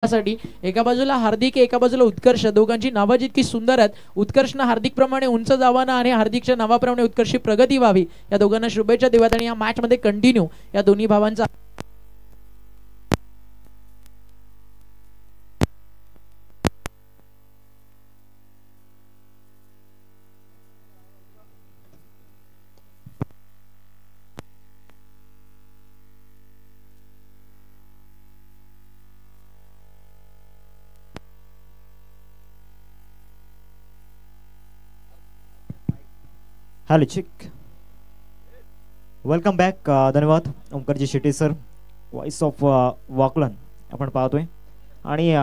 साठी एका बाजूला हार्दिक एका बाजूला उत्कर्ष, दोघांची नावं जितकी सुंदर आहेत. उत्कर्षनं हार्दिक प्रमाणे उंच जावाना आणि हार्दिकच्या नावाप्रमाणे उत्कर्षी प्रगती व्हावी या दोघांना शुभेच्छा देवात आणि या मॅच मध्ये कंटिन्यू या दोन्ही भावांचा हॅलो चिक, वेलकम बॅक. धन्यवाद Omkarji Shetty sir, voice of वाकलन आपण पाहतोय. आणि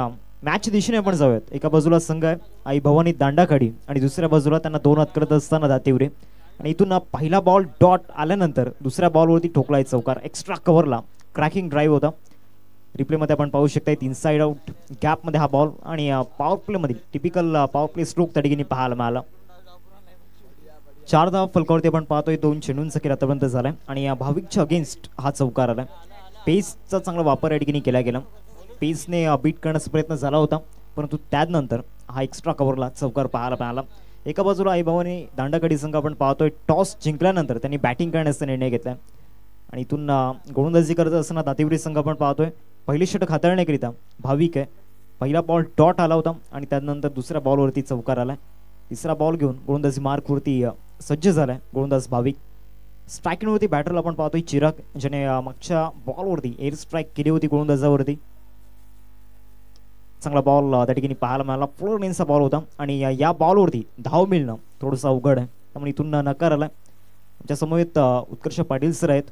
मॅच दिशेने आपण जाऊयात. एका बाजूला संघ आहे आई भवानी दांडाखाडी आणि दुसऱ्या बाजूला त्यांना दोन हात करत असताना दातिवरे. आणि इथून पहिला बॉल डॉट आल्यानंतर दुसऱ्या बॉलवरती ठोकलाय चौकार. एक्स्ट्रा कव्हरला क्रॅकिंग ड्राईव्ह होता. रिप्लेमध्ये आपण पाहू शकता इनसाइड आउट गॅपमध्ये हा बॉल आणि पॉवर प्लेमधील टिपिकल पॉवर प्ले स्ट्रोक त्या ठिकाणी पाहायला मिळाला. 4 धावा फलकावरती आपण पाहतोय. 2 चेंडूंचा खेळ आतापर्यंत झालाय आणि या भाविकच्या अगेन्स्ट हा चौकार आलाय. पेसचा चांगला वापर या ठिकाणी केला गेला. पेसने बीट करण्याचा प्रयत्न झाला होता, परंतु त्यानंतर हा एक्स्ट्रा कव्हरला चौकार पाहायला मिळाला. एका बाजूला आई भवानी दांडाकडी संघ आपण पाहतोय टॉस जिंकल्यानंतर त्यांनी बॅटिंग करण्याचा निर्णय घेतलाय आणि इथून गोलंदाजी करत असताना दातिवरी संघ आपण पाहतोय पहिली षटक हाताळण्याकरिता भाविक आहे. पहिला बॉल डॉट आला होता आणि त्यानंतर दुसऱ्या बॉलवरती चौकार आलाय. तिसरा बॉल घेऊन गोलंदाजी मार्कवरती सज्ज झालाय गोलंदाज भाविक. स्ट्राईकवरती बॅटरला आपण पाहतोय चिराग, ज्याने मागच्या बॉलवरती एअर स्ट्राईक केली होती गोलंदाजावरती. चांगला बॉल त्या ठिकाणी पाहायला मिळाला. फ्लोर लेन्सचा बॉल होता आणि या बॉलवरती धाव मिळणं थोडंसं अवघड आहे, त्यामुळे इथून नकार आलाय. आमच्या समवेत उत्कर्ष पाटील सर आहेत,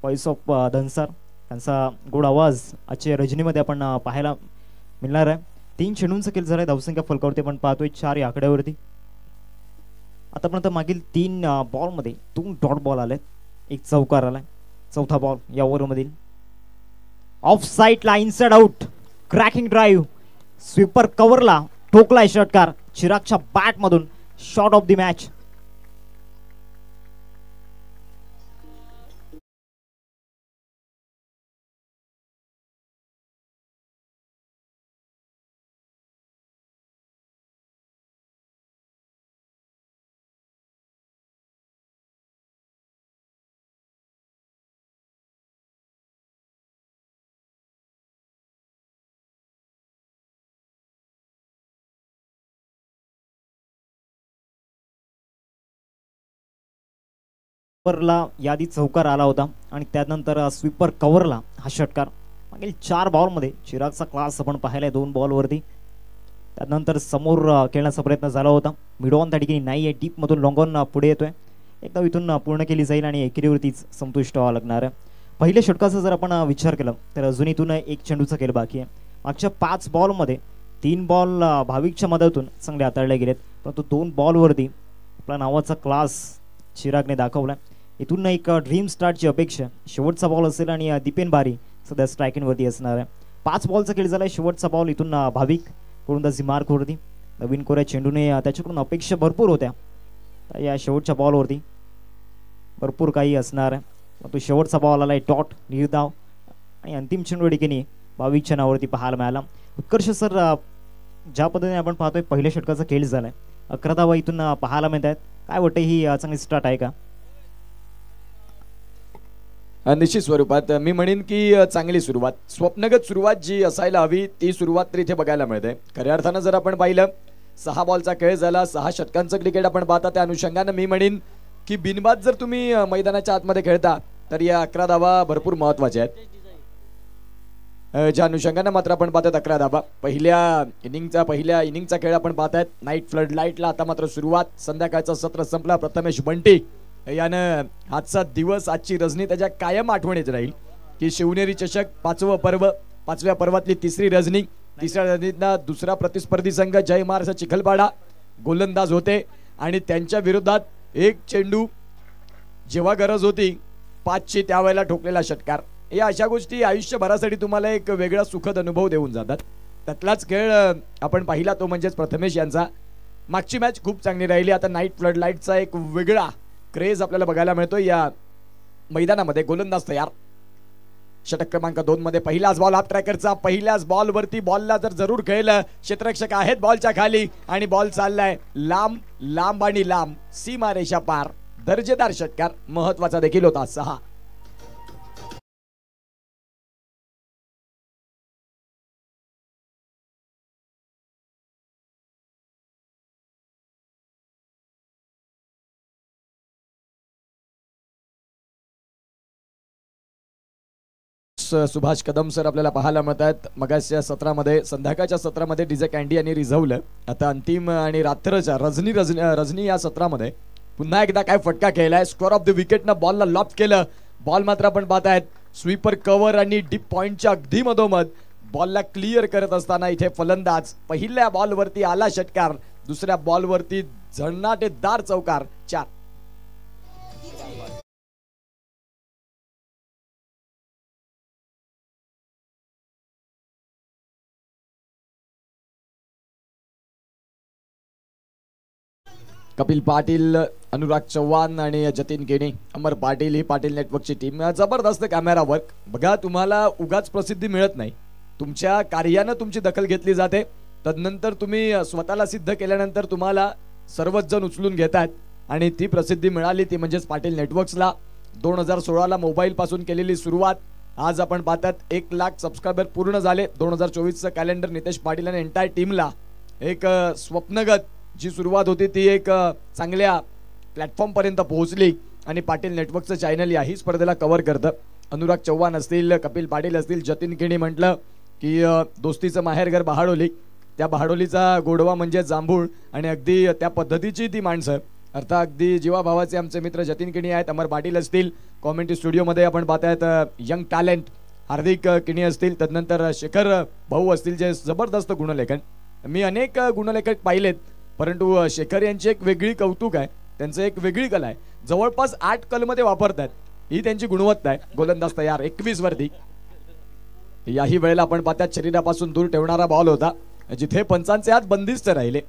व्हॉइस ऑफ धनसार. त्यांचा गोड आवाज आजच्या रजनीमध्ये आपण पाहायला मिळणार आहे. 3 चेंडूंचा खेळ झालाय. धावसंख्या फलकावरती आपण पाहतोय 4 या आकड्यावरती. आतापर्यंत मागील 3 बॉलमध्ये 2 डॉट बॉल आलेत, 1 चौकार आलाय. चौथा बॉल या ओव्हरमधील ऑफ साईडला inside out cracking drive sweeper कव्हरला ठोकलाय षटकार चिरागच्या बॅट मधून. Shot off the match. ला यादी चौकार आला होता आणि त्यानंतर स्वीपर कव्हरला हा षटकार. मागील 4 बॉलमध्ये चिरागचा क्लास आपण पाहिलाय 2 बॉलवरती. त्यानंतर समोर खेळण्याचा प्रयत्न झाला होता. मिड ऑन त्या ठिकाणी नाही आहे. डीप मधून लॉंग ऑन पुढे येतोय. एकदा इथून पूर्ण केली जाईल आणि एकेरीवरतीच संतुष्ट व्हावं लागणार आहे. पहिल्या षटकाचा जर आपण विचार केला तर अजून इथून 1 चेंडूचा खेळ बाकी आहे. मागच्या 5 बॉलमध्ये 3 बॉल भाविकच्या मदतून चांगले हाताळले गेलेत, परंतु 2 बॉलवरती आपला नावाचा क्लास चिरागने दाखवला. इथून एक ड्रीम स्टार्टची अपेक्षा. शेवटचा बॉल असेल आणि दीपेन बारी सध्या स्ट्रायकिंगवरती असणार आहे. 5 बॉलचा खेळ झालाय. शेवटचा बॉल इथून भाविक गोलंदाजी मार्कवरती. नवीन कोऱ्या चेंडूने त्याच्याकडून अपेक्षा भरपूर होत्या. या शेवटच्या बॉलवरती भरपूर काही असणार आहे. तो शेवटचा बॉल आलाय डॉट निर्धाव आणि अंतिम चेंडू ठिकाणी भाविकच्या नावावरती पाहायला मिळाला. उत्कर्ष सर, ज्या पद्धतीने आपण पाहतोय पहिल्या षटकाचा खेळ झालाय, 11 धावा इथून पाहायला मिळत आहेत. काय वाटतं, ही चांगली स्टार्ट आहे का? निश्चित स्वरूपात मी म्हणेन की चांगली सुरुवात, स्वप्नगत सुरुवात जी असायला हवी ती सुरुवात तर इथे बघायला मिळते. खऱ्या अर्थानं जर आपण पाहिलं 6 बॉलचा खेळ झाला, 6 षटकांचं क्रिकेट आपण पाहता. त्या अनुषंगानं मी म्हणेन की बिनबाद जर तुम्ही मैदानाच्या आतमध्ये खेळता तर या 11 धावा भरपूर महत्वाच्या आहेत. ज्या अनुषंगानं मात्र आपण पाहतात 11 धावा पहिल्या इनिंगचा खेळ आपण पाहतायत. नाईट फ्लड लाईटला आता मात्र सुरुवात. संध्याकाळचं सत्र संपला. प्रथमेश बंटी यानं आजचा दिवस, आजची रजनी त्याच्या कायम आठवणीत राहील की शिवनेरी चषक 5वं पर्व, 5व्या पर्वातली 3री रजनी. 3ऱ्या रजनीतला दुसरा प्रतिस्पर्धी संघ जय महाराष्ट्र चिखलपाडा गोलंदाज होते आणि त्यांच्या विरोधात 1 चेंडू जेव्हा गरज होती 5ची त्यावेळेला ठोकलेला षटकार. या अशा गोष्टी आयुष्यभरासाठी तुम्हाला एक वेगळा सुखद अनुभव देऊन जातात. त्यातलाच खेळ आपण पाहिला तो म्हणजेच प्रथमेश यांचा. मागची मॅच खूप चांगली राहिली. आता नाईट फ्लड लाईटचा एक वेगळा क्रेज आपल्याला बघायला मिळतो. या मैदानामध्ये गोलंदाज तयार. षटक क्रमांक 2 मध्ये पहिलाच बॉल हाफ ट्रॅकरचा, पहिल्याच बॉलवरती बॉलला जर जरूर खेळलं, क्षेत्ररक्षक आहेत बॉलच्या खाली आणि बॉल चाललाय लांब लांब आणि लांब, सीमारेषा पार. दर्जेदार षटकार, महत्वाचा देखील होता. 6. सुभाष कदम सर आपल्याला पाहायला मिळत आहेत. मगाच्या सत्रामध्ये, संध्याकाळच्या सत्रामध्ये डीजे कॅन्डी यांनी रिझवलं. आता अंतिम आणि रात्रच्या रजनी या सत्रामध्ये पुन्हा एकदा काय फटका खेळलाय. स्कोअर ऑफ द विकेटनं बॉलला लॉफ्ट केलं. बॉल मात्र आपण पाहतायत स्वीपर कव्हर आणि डीप पॉइंटच्या अगदी मधोमध बॉलला क्लिअर करत असताना इथे फलंदाज. पहिल्या बॉलवरती आला षटकार, दुसऱ्या बॉलवरती झळणाटेदार चौकार. 4. कपिल पाटील, अनुराग चव्हाण आणि जतीन केणी. अमर पाटील ही पाटील नेटवर्कची टीम. जबरदस्त कॅमेरा वर्क. बघा, तुम्हाला उगाच प्रसिद्धी मिळत नाही, तुमच्या कार्यानं तुमची दखल घेतली जाते. तदनंतर तुम्ही स्वतःला सिद्ध केल्यानंतर तुम्हाला सर्वच जण उचलून घेतात आणि ती प्रसिद्धी मिळाली ती म्हणजेच पाटील नेटवर्क्सला. 2016ला मोबाईल पासून केलेली सुरुवात. आज आपण पाहतात 1 लाख सबस्क्रायबर पूर्ण झाले. 2024चं कॅलेंडर नितेश पाटील आणि एंटायर टीमला एक स्वप्नगत जी सुरुवात होती ती एक चांगल्या प्लॅटफॉर्म पर्यंत पोहोचली आणि पाटील नेटवर्कचं चॅनल याही स्पर्धेला कव्हर करतं. अनुराग चव्हाण असतील, कपिल पाटील असतील, जतीन केणी म्हटलं की दोस्तीचं माहेरघर बहाडोली. त्या बहाडोलीचा गोडवा म्हणजे जांभूळ आणि अगदी त्या पद्धतीची ती माणसं. अर्थात अगदी जीवाभावाचे आमचे मित्र जतीन केणी आहेत. अमर पाटील असतील, कॉमेंट्री स्टुडिओमध्ये आपण पाहतायत यंग टॅलेंट हार्दिक केणी असतील, तदनंतर शेखर भाऊ असतील जे जबरदस्त गुणलेखन. मी अनेक गुणलेखक पाहिलेत, परंतु शेखर यांची एक वेगळी कौतुक आहे, त्यांचं एक वेगळी कला आहे. जवळपास 8 कलमध्ये वापरतात, ही त्यांची गुणवत्ता आहे. गोलंदाज तयार 21 वरती. याही वेळेला आपण पाहतात शरीरापासून दूर ठेवणारा बॉल होता, जिथे पंचांचे हात बंदिस्त राहिले.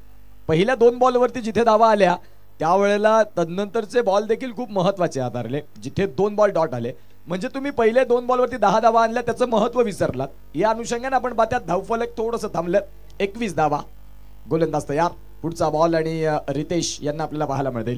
पहिल्या 2 बॉलवरती जिथे धावा आल्या त्यावेळेला तदनंतरचे बॉल देखील खूप महत्वाचे आधारले, जिथे 2 बॉल डॉट आले. म्हणजे तुम्ही पहिले 2 बॉलवरती 10 धावा आणल्या, त्याचं महत्व विसरलात. या अनुषंगाने आपण पाहतात धावफलक थोडंसं थांबलं. 21 धावा. गोलंदाज तयार. पुढचा बॉल आणि रितेश यांना आपल्याला पाहायला मिळतील.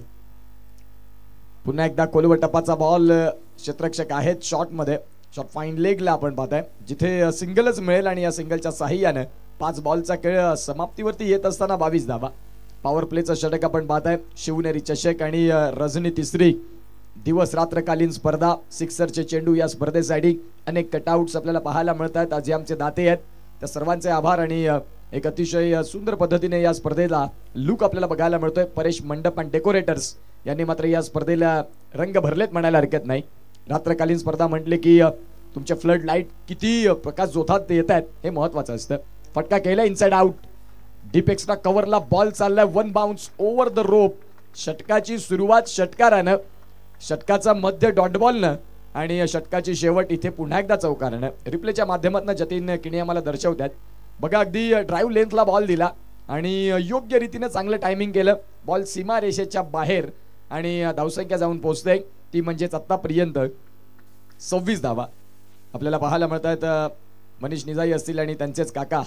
पुन्हा एकदा कोलवर टप्पाचा बॉल. क्षेत्ररक्षक आहेत शॉट मध्ये. शॉट फाईन लेगला आपण पाहताय, जिथे सिंगलच मिळेल आणि या सिंगलच्या साहाय्याने 5 बॉलचा खेळ समाप्तीवरती येत असताना 22 धावा. पॉवर प्लेचं षटक आपण पाहताय. शिवनेरी चषक आणि रजनी तिसरी दिवस रात्रकालीन स्पर्धा. सिक्सरचे चेंडू या स्पर्धेसाठी अनेक कटआउट्स आपल्याला पाहायला मिळतात. आज आमचे दाते आहेत, त्या सर्वांचे आभार. आणि एक अतिशय सुंदर पद्धतीने या स्पर्धेला लुक आपल्याला बघायला मिळतोय. परेश मंडप आणि डेकोरेटर्स यांनी मात्र या स्पर्धेला रंग भरलेत म्हणायला हरकत नाही. रात्रकालीन स्पर्धा म्हटले की तुमचे फ्लड लाईट किती प्रकाश जोथात येत आहेत हे महत्वाचं असतं. फटका केला इनसाइड आउट. डीप एक्स्ट्रा कव्हरला बॉल चाललाय. 1 बाउन्स ओव्हर द रोप. षटकाची सुरुवात षटकारानं, षटकाचा मध्य डॉट बॉलनं आणि षटकाची शेवट इथे पुन्हा एकदा चौकारानं. रिप्लेच्या माध्यमातून जतीन केणी आम्हाला दर्शवतात. बघा, अगदी ड्राईव्ह लेंथला बॉल दिला आणि योग्य रीतीने चांगलं टायमिंग केलं. बॉल सीमा रेषेच्या बाहेर आणि धावसंख्या जाऊन पोहोचते ती म्हणजेच आतापर्यंत 26 धावा आपल्याला पाहायला मिळतात. मनीष निजाई असतील आणि त्यांचेच काका.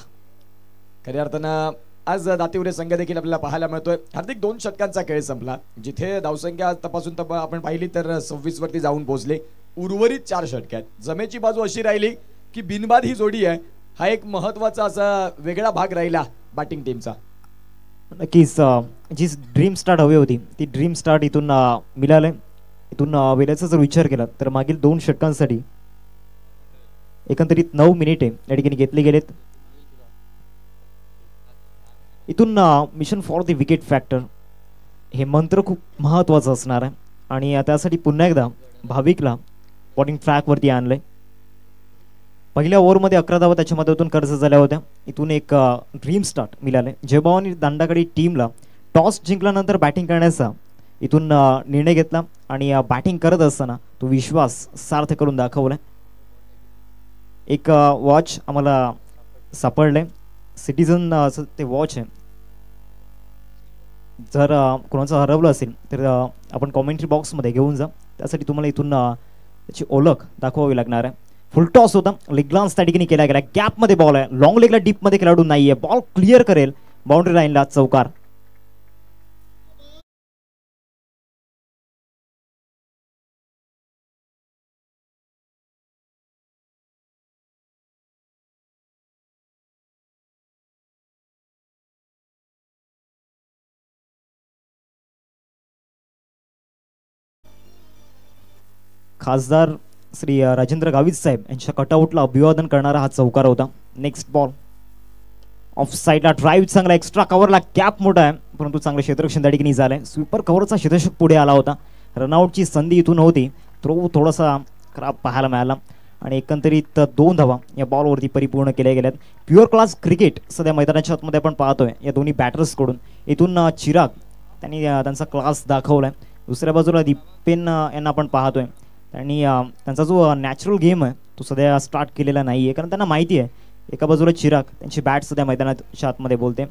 खऱ्या अर्थानं आज दातिवरे संघ देखील आपल्याला पाहायला मिळतोय. हार्दिक 2 षटकांचा खेळ संपला, जिथे धावसंख्या तपासून आपण पाहिली तर 26 वरती जाऊन पोहोचले. उर्वरित 4 षटक आहेत. जमेची बाजू अशी राहिली की बिनबाद ही जोडी आहे. हा एक महत्वाचा असा वेगळा भाग राहिला बॅटिंग टीमचा. नक्कीच जी ड्रीम स्टार्ट हवी होती ती ड्रीम स्टार्ट इथून मिळालंय. इथून वेळेचा जर विचार केला तर मागील 2 षटकांसाठी एकंदरीत 9 मिनिटे या ठिकाणी घेतले गेलेत. इथून mission for the wicket factor हे मंत्र खूप महत्वाचं असणार आहे आणि त्यासाठी पुन्हा एकदा भाविकला बॉलिंग ट्रॅकवरती आणलंय. पहिल्या ओव्हरमध्ये 11 धावा त्याच्या मदतीतून कर्ज झाल्या होत्या. इथून एक ड्रीम स्टार्ट मिळाले. जयभावानी दांडाकडे टीमला टॉस जिंकल्यानंतर बॅटिंग करण्याचा इथून निर्णय घेतला आणि बॅटिंग करत असताना तो विश्वास सार्थ करून दाखवलाय. एक वॉच आम्हाला सापडलंय. सिटीजन ते वॉच आहे. जर कोणाचं हरवलं असेल तर आपण कॉमेंट्री बॉक्समध्ये घेऊन जा. त्यासाठी तुम्हाला इथून त्याची ओळख दाखवावी लागणार आहे. फुल टॉस होता, लेग ग्लान्स त्या ठिकाणी केला गेला. गॅप मध्ये बॉल आहे, लॉंग लेगला डीप मध्ये खेळाडू नाहीये, बॉल क्लिअर करेल बाउंड्री लाईनला, चौकार. खासदार श्री राजेंद्र गावित साहेब यांच्या कटआउटला अभिवादन करणारा हा चौकार होता. नेक्स्ट बॉल ऑफ साईडला ड्राईव्ह चांगला, एक्स्ट्रा कव्हरला गॅप मोठा आहे, परंतु चांगलं क्षेत्ररक्षण त्या ठिकाणी झालंय. स्वीपर कव्हरचा क्षेत्ररक्षक पुढे आला होता, रनआउटची संधी इथून होती, थ्रो थोडासा खराब पाहायला मिळाला आणि एकंदरीत 2 धावा या बॉलवरती परिपूर्ण केल्या गेल्यात. प्युअर क्लास क्रिकेट सध्या मैदानाच्या आतमध्ये आपण पाहतोय या दोन्ही बॅटर्सकडून. इथून चिराग त्यांनी त्यांचा क्लास दाखवलाय. दुसऱ्या बाजूला दीपेन यांना आपण पाहतोय, त्यांनी त्यांचा जो नॅचरल गेम आहे तो सध्या स्टार्ट केलेला नाही आहे, कारण त्यांना माहिती आहे एका बाजूला चिराग त्यांची बॅट सध्या मैदानाच्या आतमध्ये बोलते,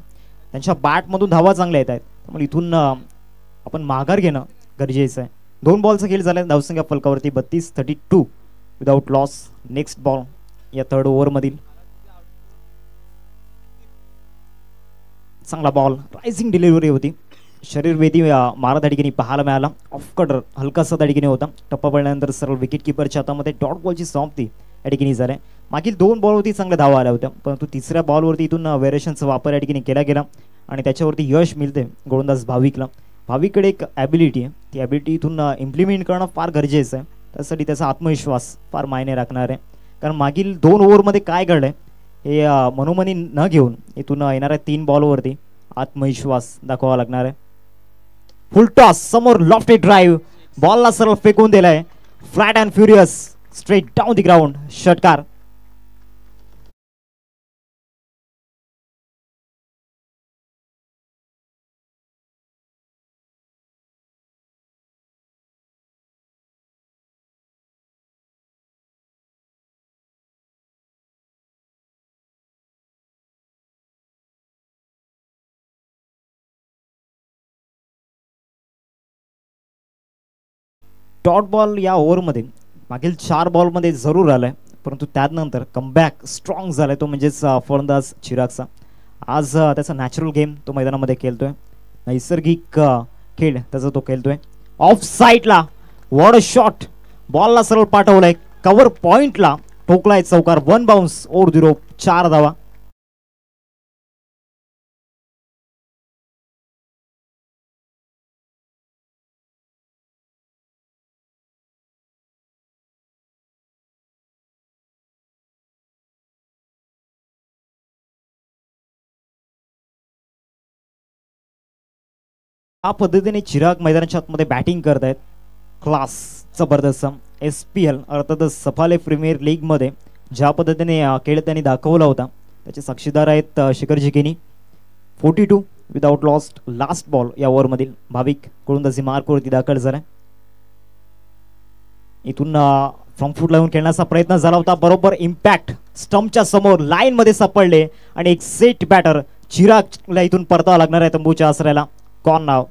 त्यांच्या बॅटमधून धावा चांगल्या येत आहेत, त्यामुळे इथून आपण माघार घेणं गरजेचं आहे. 2 बॉलचा खेळ झाला, धावसंख्या फलकावरती 32-32 विदाउट लॉस. नेक्स्ट बॉल या 3rd ओव्हरमधील चांगला बॉल, रायझिंग डिलिव्हरी होती, शरीरवेदी मारा त्या ठिकाणी पाहायला मिळाला. ऑफ कटर हलकासा त्या ठिकाणी होता, टप्पा पडल्यानंतर सरळ विकेट किपरच्या हातामध्ये डॉट बॉलची समाप्ती या ठिकाणी झाली. मागील 2 बॉलवरती चांगल्या धावा आल्या होत्या, परंतु तिसऱ्या बॉलवरती इथून व्हेरिएशनचा वापर या ठिकाणी केला गेला आणि त्याच्यावरती यश मिळते गोलंदाज भाविकला. भाविककडे एक ॲबिलिटी आहे, ती ॲबिलिटी इथून इम्प्लिमेंट करणं फार गरजेचं आहे. त्यासाठी त्याचा आत्मविश्वास फार मायने राखणार आहे, कारण मागील 2 ओव्हरमध्ये काय घडलंय हे मनोमनी न घेऊन इथून येणाऱ्या 3 बॉलवरती आत्मविश्वास दाखवावा लागणार आहे. फुल टॉस समोर लॉफ्टेड ड्राईव्ह, बॉलला सरळ फेकून दिलाय, flat and furious straight down the ground, षटकार. डॉट बॉल या ओव्हरमध्ये मागील 4 बॉलमध्ये जरूर आलाय, परंतु त्यानंतर कमबॅक स्ट्रॉंग झालाय तो म्हणजेच फलंदाज चिरागचा. आज त्याचा नॅचरल गेम तो मैदानामध्ये खेळतोय, नैसर्गिक खेळ त्याचा तो खेळतोय. ऑफ साईडला वॉट अ शॉट, बॉलला सरळ पाठवलाय, कव्हर पॉइंटला ठोकलाय, चौकार. 1 बाउन्स ओव्हर द रोप, 4 धावा. या पद्धतीने चिराग मैदानाच्या आतमध्ये बॅटिंग करत आहेत, क्लास जबरदस्त. SPL अर्थातच सफाले प्रीमियर लीगमध्ये ज्या पद्धतीने खेळ त्यांनी दाखवला होता त्याचे साक्षीदार आहेत शिखरजी केनी. 42 विदाउट लॉस्ट. लास्ट बॉल या ओव्हरमधील भाविक गोलंदाजी मार्कवरती दाखल झाला. इथून फ्रॉम फूट लावून खेळण्याचा प्रयत्न झाला होता, बरोबर इम्पॅक्ट स्टंपच्या समोर लाईन मध्ये सापडले आणि एक सेट बॅटर चिरागला इथून परतावा लागणार आहे तंबूच्या आसऱ्याला. कॉन नाव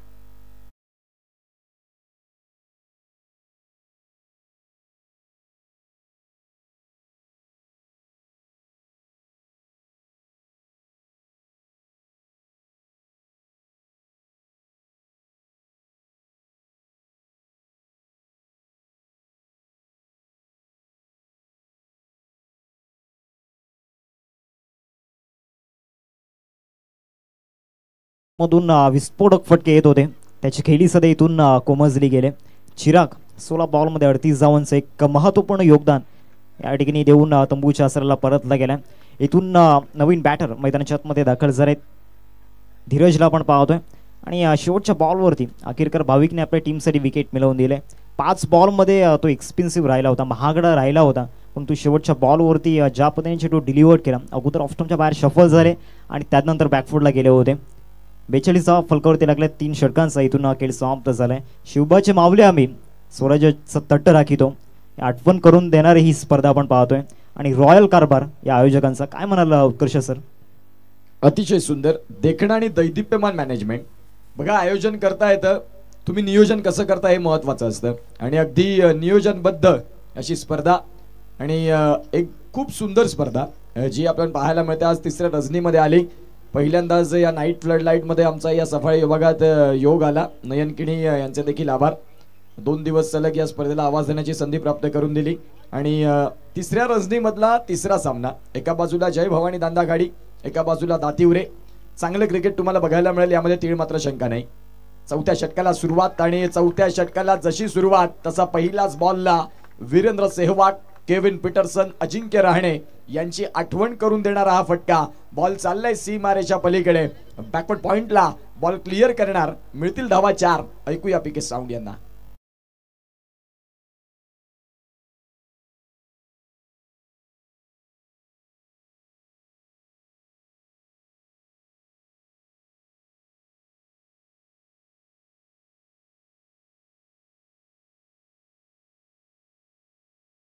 मधून विस्फोटक फटके येत होते, त्याची खेळी सध्या इथून कोमजली गेले. चिराग 16 बॉलमध्ये 38 धावांचं एक महत्त्वपूर्ण योगदान या ठिकाणी देऊन तंबूच्या आसऱ्याला परतला गेला. इथून नवीन बॅटर मैदानाच्या आतमध्ये दाखल झाले, धीरजला आपण पाहतोय आणि शेवटच्या बॉलवरती अखेरकर भाविकने आपल्या टीमसाठी विकेट मिळवून दिले. 5 बॉलमध्ये तो एक्सपेन्सिव्ह राहिला होता, महागडा राहिला होता, परंतु शेवटच्या बॉलवरती ज्या पद्धतीने तो डिलिव्हर केला, अगोदर ऑफस्टमच्या बाहेर शफल झाले आणि त्यानंतर बॅकफूटला गेले होते. 42 धावा फलकावरती लागल्या, 3 षटकांचा इथून खेळ समाप्त झालाय. शिवबाचे मावले आम्ही स्वराज्याचं तट्ट राखितो, आठवण करून देणारी ही स्पर्धा आपण पाहतोय आणि रॉयल कारभार या आयोजकांचा. काय म्हणाल उत्कर्ष सर? अतिशय सुंदर देखणं आणि दैदिप्यमान मॅनेजमेंट. बघा, आयोजन करता येतं, तुम्ही नियोजन कसं करता हे महत्वाचं असतं आणि अगदी नियोजनबद्ध अशी स्पर्धा आणि एक खूप सुंदर स्पर्धा जी आपण पाहायला मिळते आज तिसऱ्या रजनीमध्ये आली. पहिल्यांदाच या नाईट फ्लड लाईट मध्ये आमचा या सफाळी विभागात योग आला. नयन किणी यांचे देखील आभार. 2 दिवस सलग या स्पर्धेला आवाज देण्याची संधी प्राप्त करून दिली. आणि तिसऱ्या रजनीमधला तिसरा सामना, एका बाजूला जय भवानी दांडागाडी, एका बाजूला दातिवरे. चांगलं क्रिकेट तुम्हाला बघायला मिळेल, यामध्ये तीळ मात्र शंका नाही. चौथ्या षटकाला सुरुवात आणि चौथ्या षटकाला जशी सुरुवात तसा पहिलाच बॉलला वीरेंद्र सेहवाग, केविन पीटरसन, अजिंक्य रहाणे यांची आठवण करून देणारा हा फटका. बॉल चाललाय सीमारेच्या पलीकडे, बॅकवर्ड पॉइंटला बॉल क्लिअर करणार. मिळतील धावा 4. ऐकूया पीके साऊंड यांना.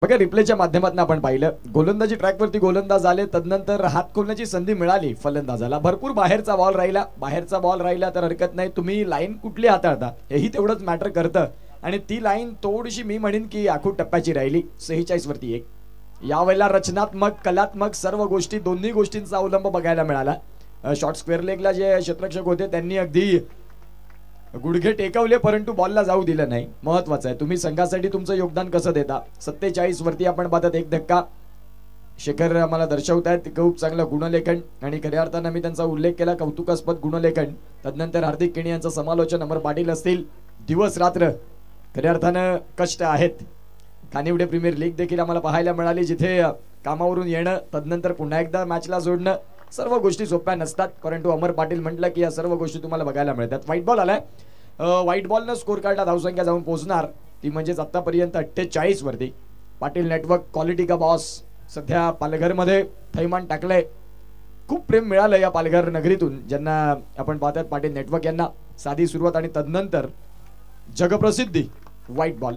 बघा, रिप्लेच्या माध्यमातून आपण पाहिलं गोलंदाजी ट्रॅकवरती गोलंदाज आले, तदनंतर हात खोलण्याची संधी मिळाली फलंदाजाला. भरपूर बाहेरचा बॉल राहिला. बाहेरचा बॉल राहिला तर हरकत नाही, तुम्ही लाईन कुठली हाताळता हेही तेवढंच मॅटर करतं. आणि ती लाईन थोडीशी मी म्हणेन की आखूड टप्प्याची राहिली. 46 वरती 1. यावेळेला रचनात्मक, कलात्मक सर्व गोष्टी, दोन्ही गोष्टींचा अवलंब बघायला मिळाला. शॉर्ट स्क्वेअर लेगला जे क्षेत्ररक्षक होते त्यांनी अगदी गुडघे टेकवले, परंतु बॉलला जाऊ दिलं नाही. महत्वाचं आहे तुम्ही संघासाठी तुमचं योगदान कसं देता. 47 वरती आपण पाहतात एक धक्का. शेखर आम्हाला दर्शवतायत खूप चांगलं गुणलेखन, आणि खऱ्या अर्थानं मी त्यांचा उल्लेख केला, कौतुकास्पद गुणलेखन. तदनंतर हार्दिक किणी यांचं समालोचन अमर पाटील असतील. दिवस रात्र खऱ्या अर्थानं कष्ट आहेत. कानिवडे प्रीमियर लीग देखील आम्हाला पाहायला मिळाली, जिथे कामावरून येणं, तदनंतर पुन्हा एकदा मॅचला जोडणं, सर्व गोष्टी सोप्या नसतात. परंतु अमर पाटील म्हटलं की या सर्व गोष्टी तुम्हाला बघायला मिळतात. व्हाईट बॉल आलाय. व्हाईट बॉलनं स्कोर कार्डला धावसंख्या जाऊन पोहोचणार, ती म्हणजेच आतापर्यंत 48 वरती. पाटील नेटवर्क क्वालिटी का बॉस सध्या पालघरमध्ये थैमान टाकलंय. खूप प्रेम मिळालं या पालघर नगरीतून, ज्यांना आपण पाहतात पाटील नेटवर्क यांना. साधी सुरुवात आणि तदनंतर जगप्रसिद्धी व्हाईट बॉल.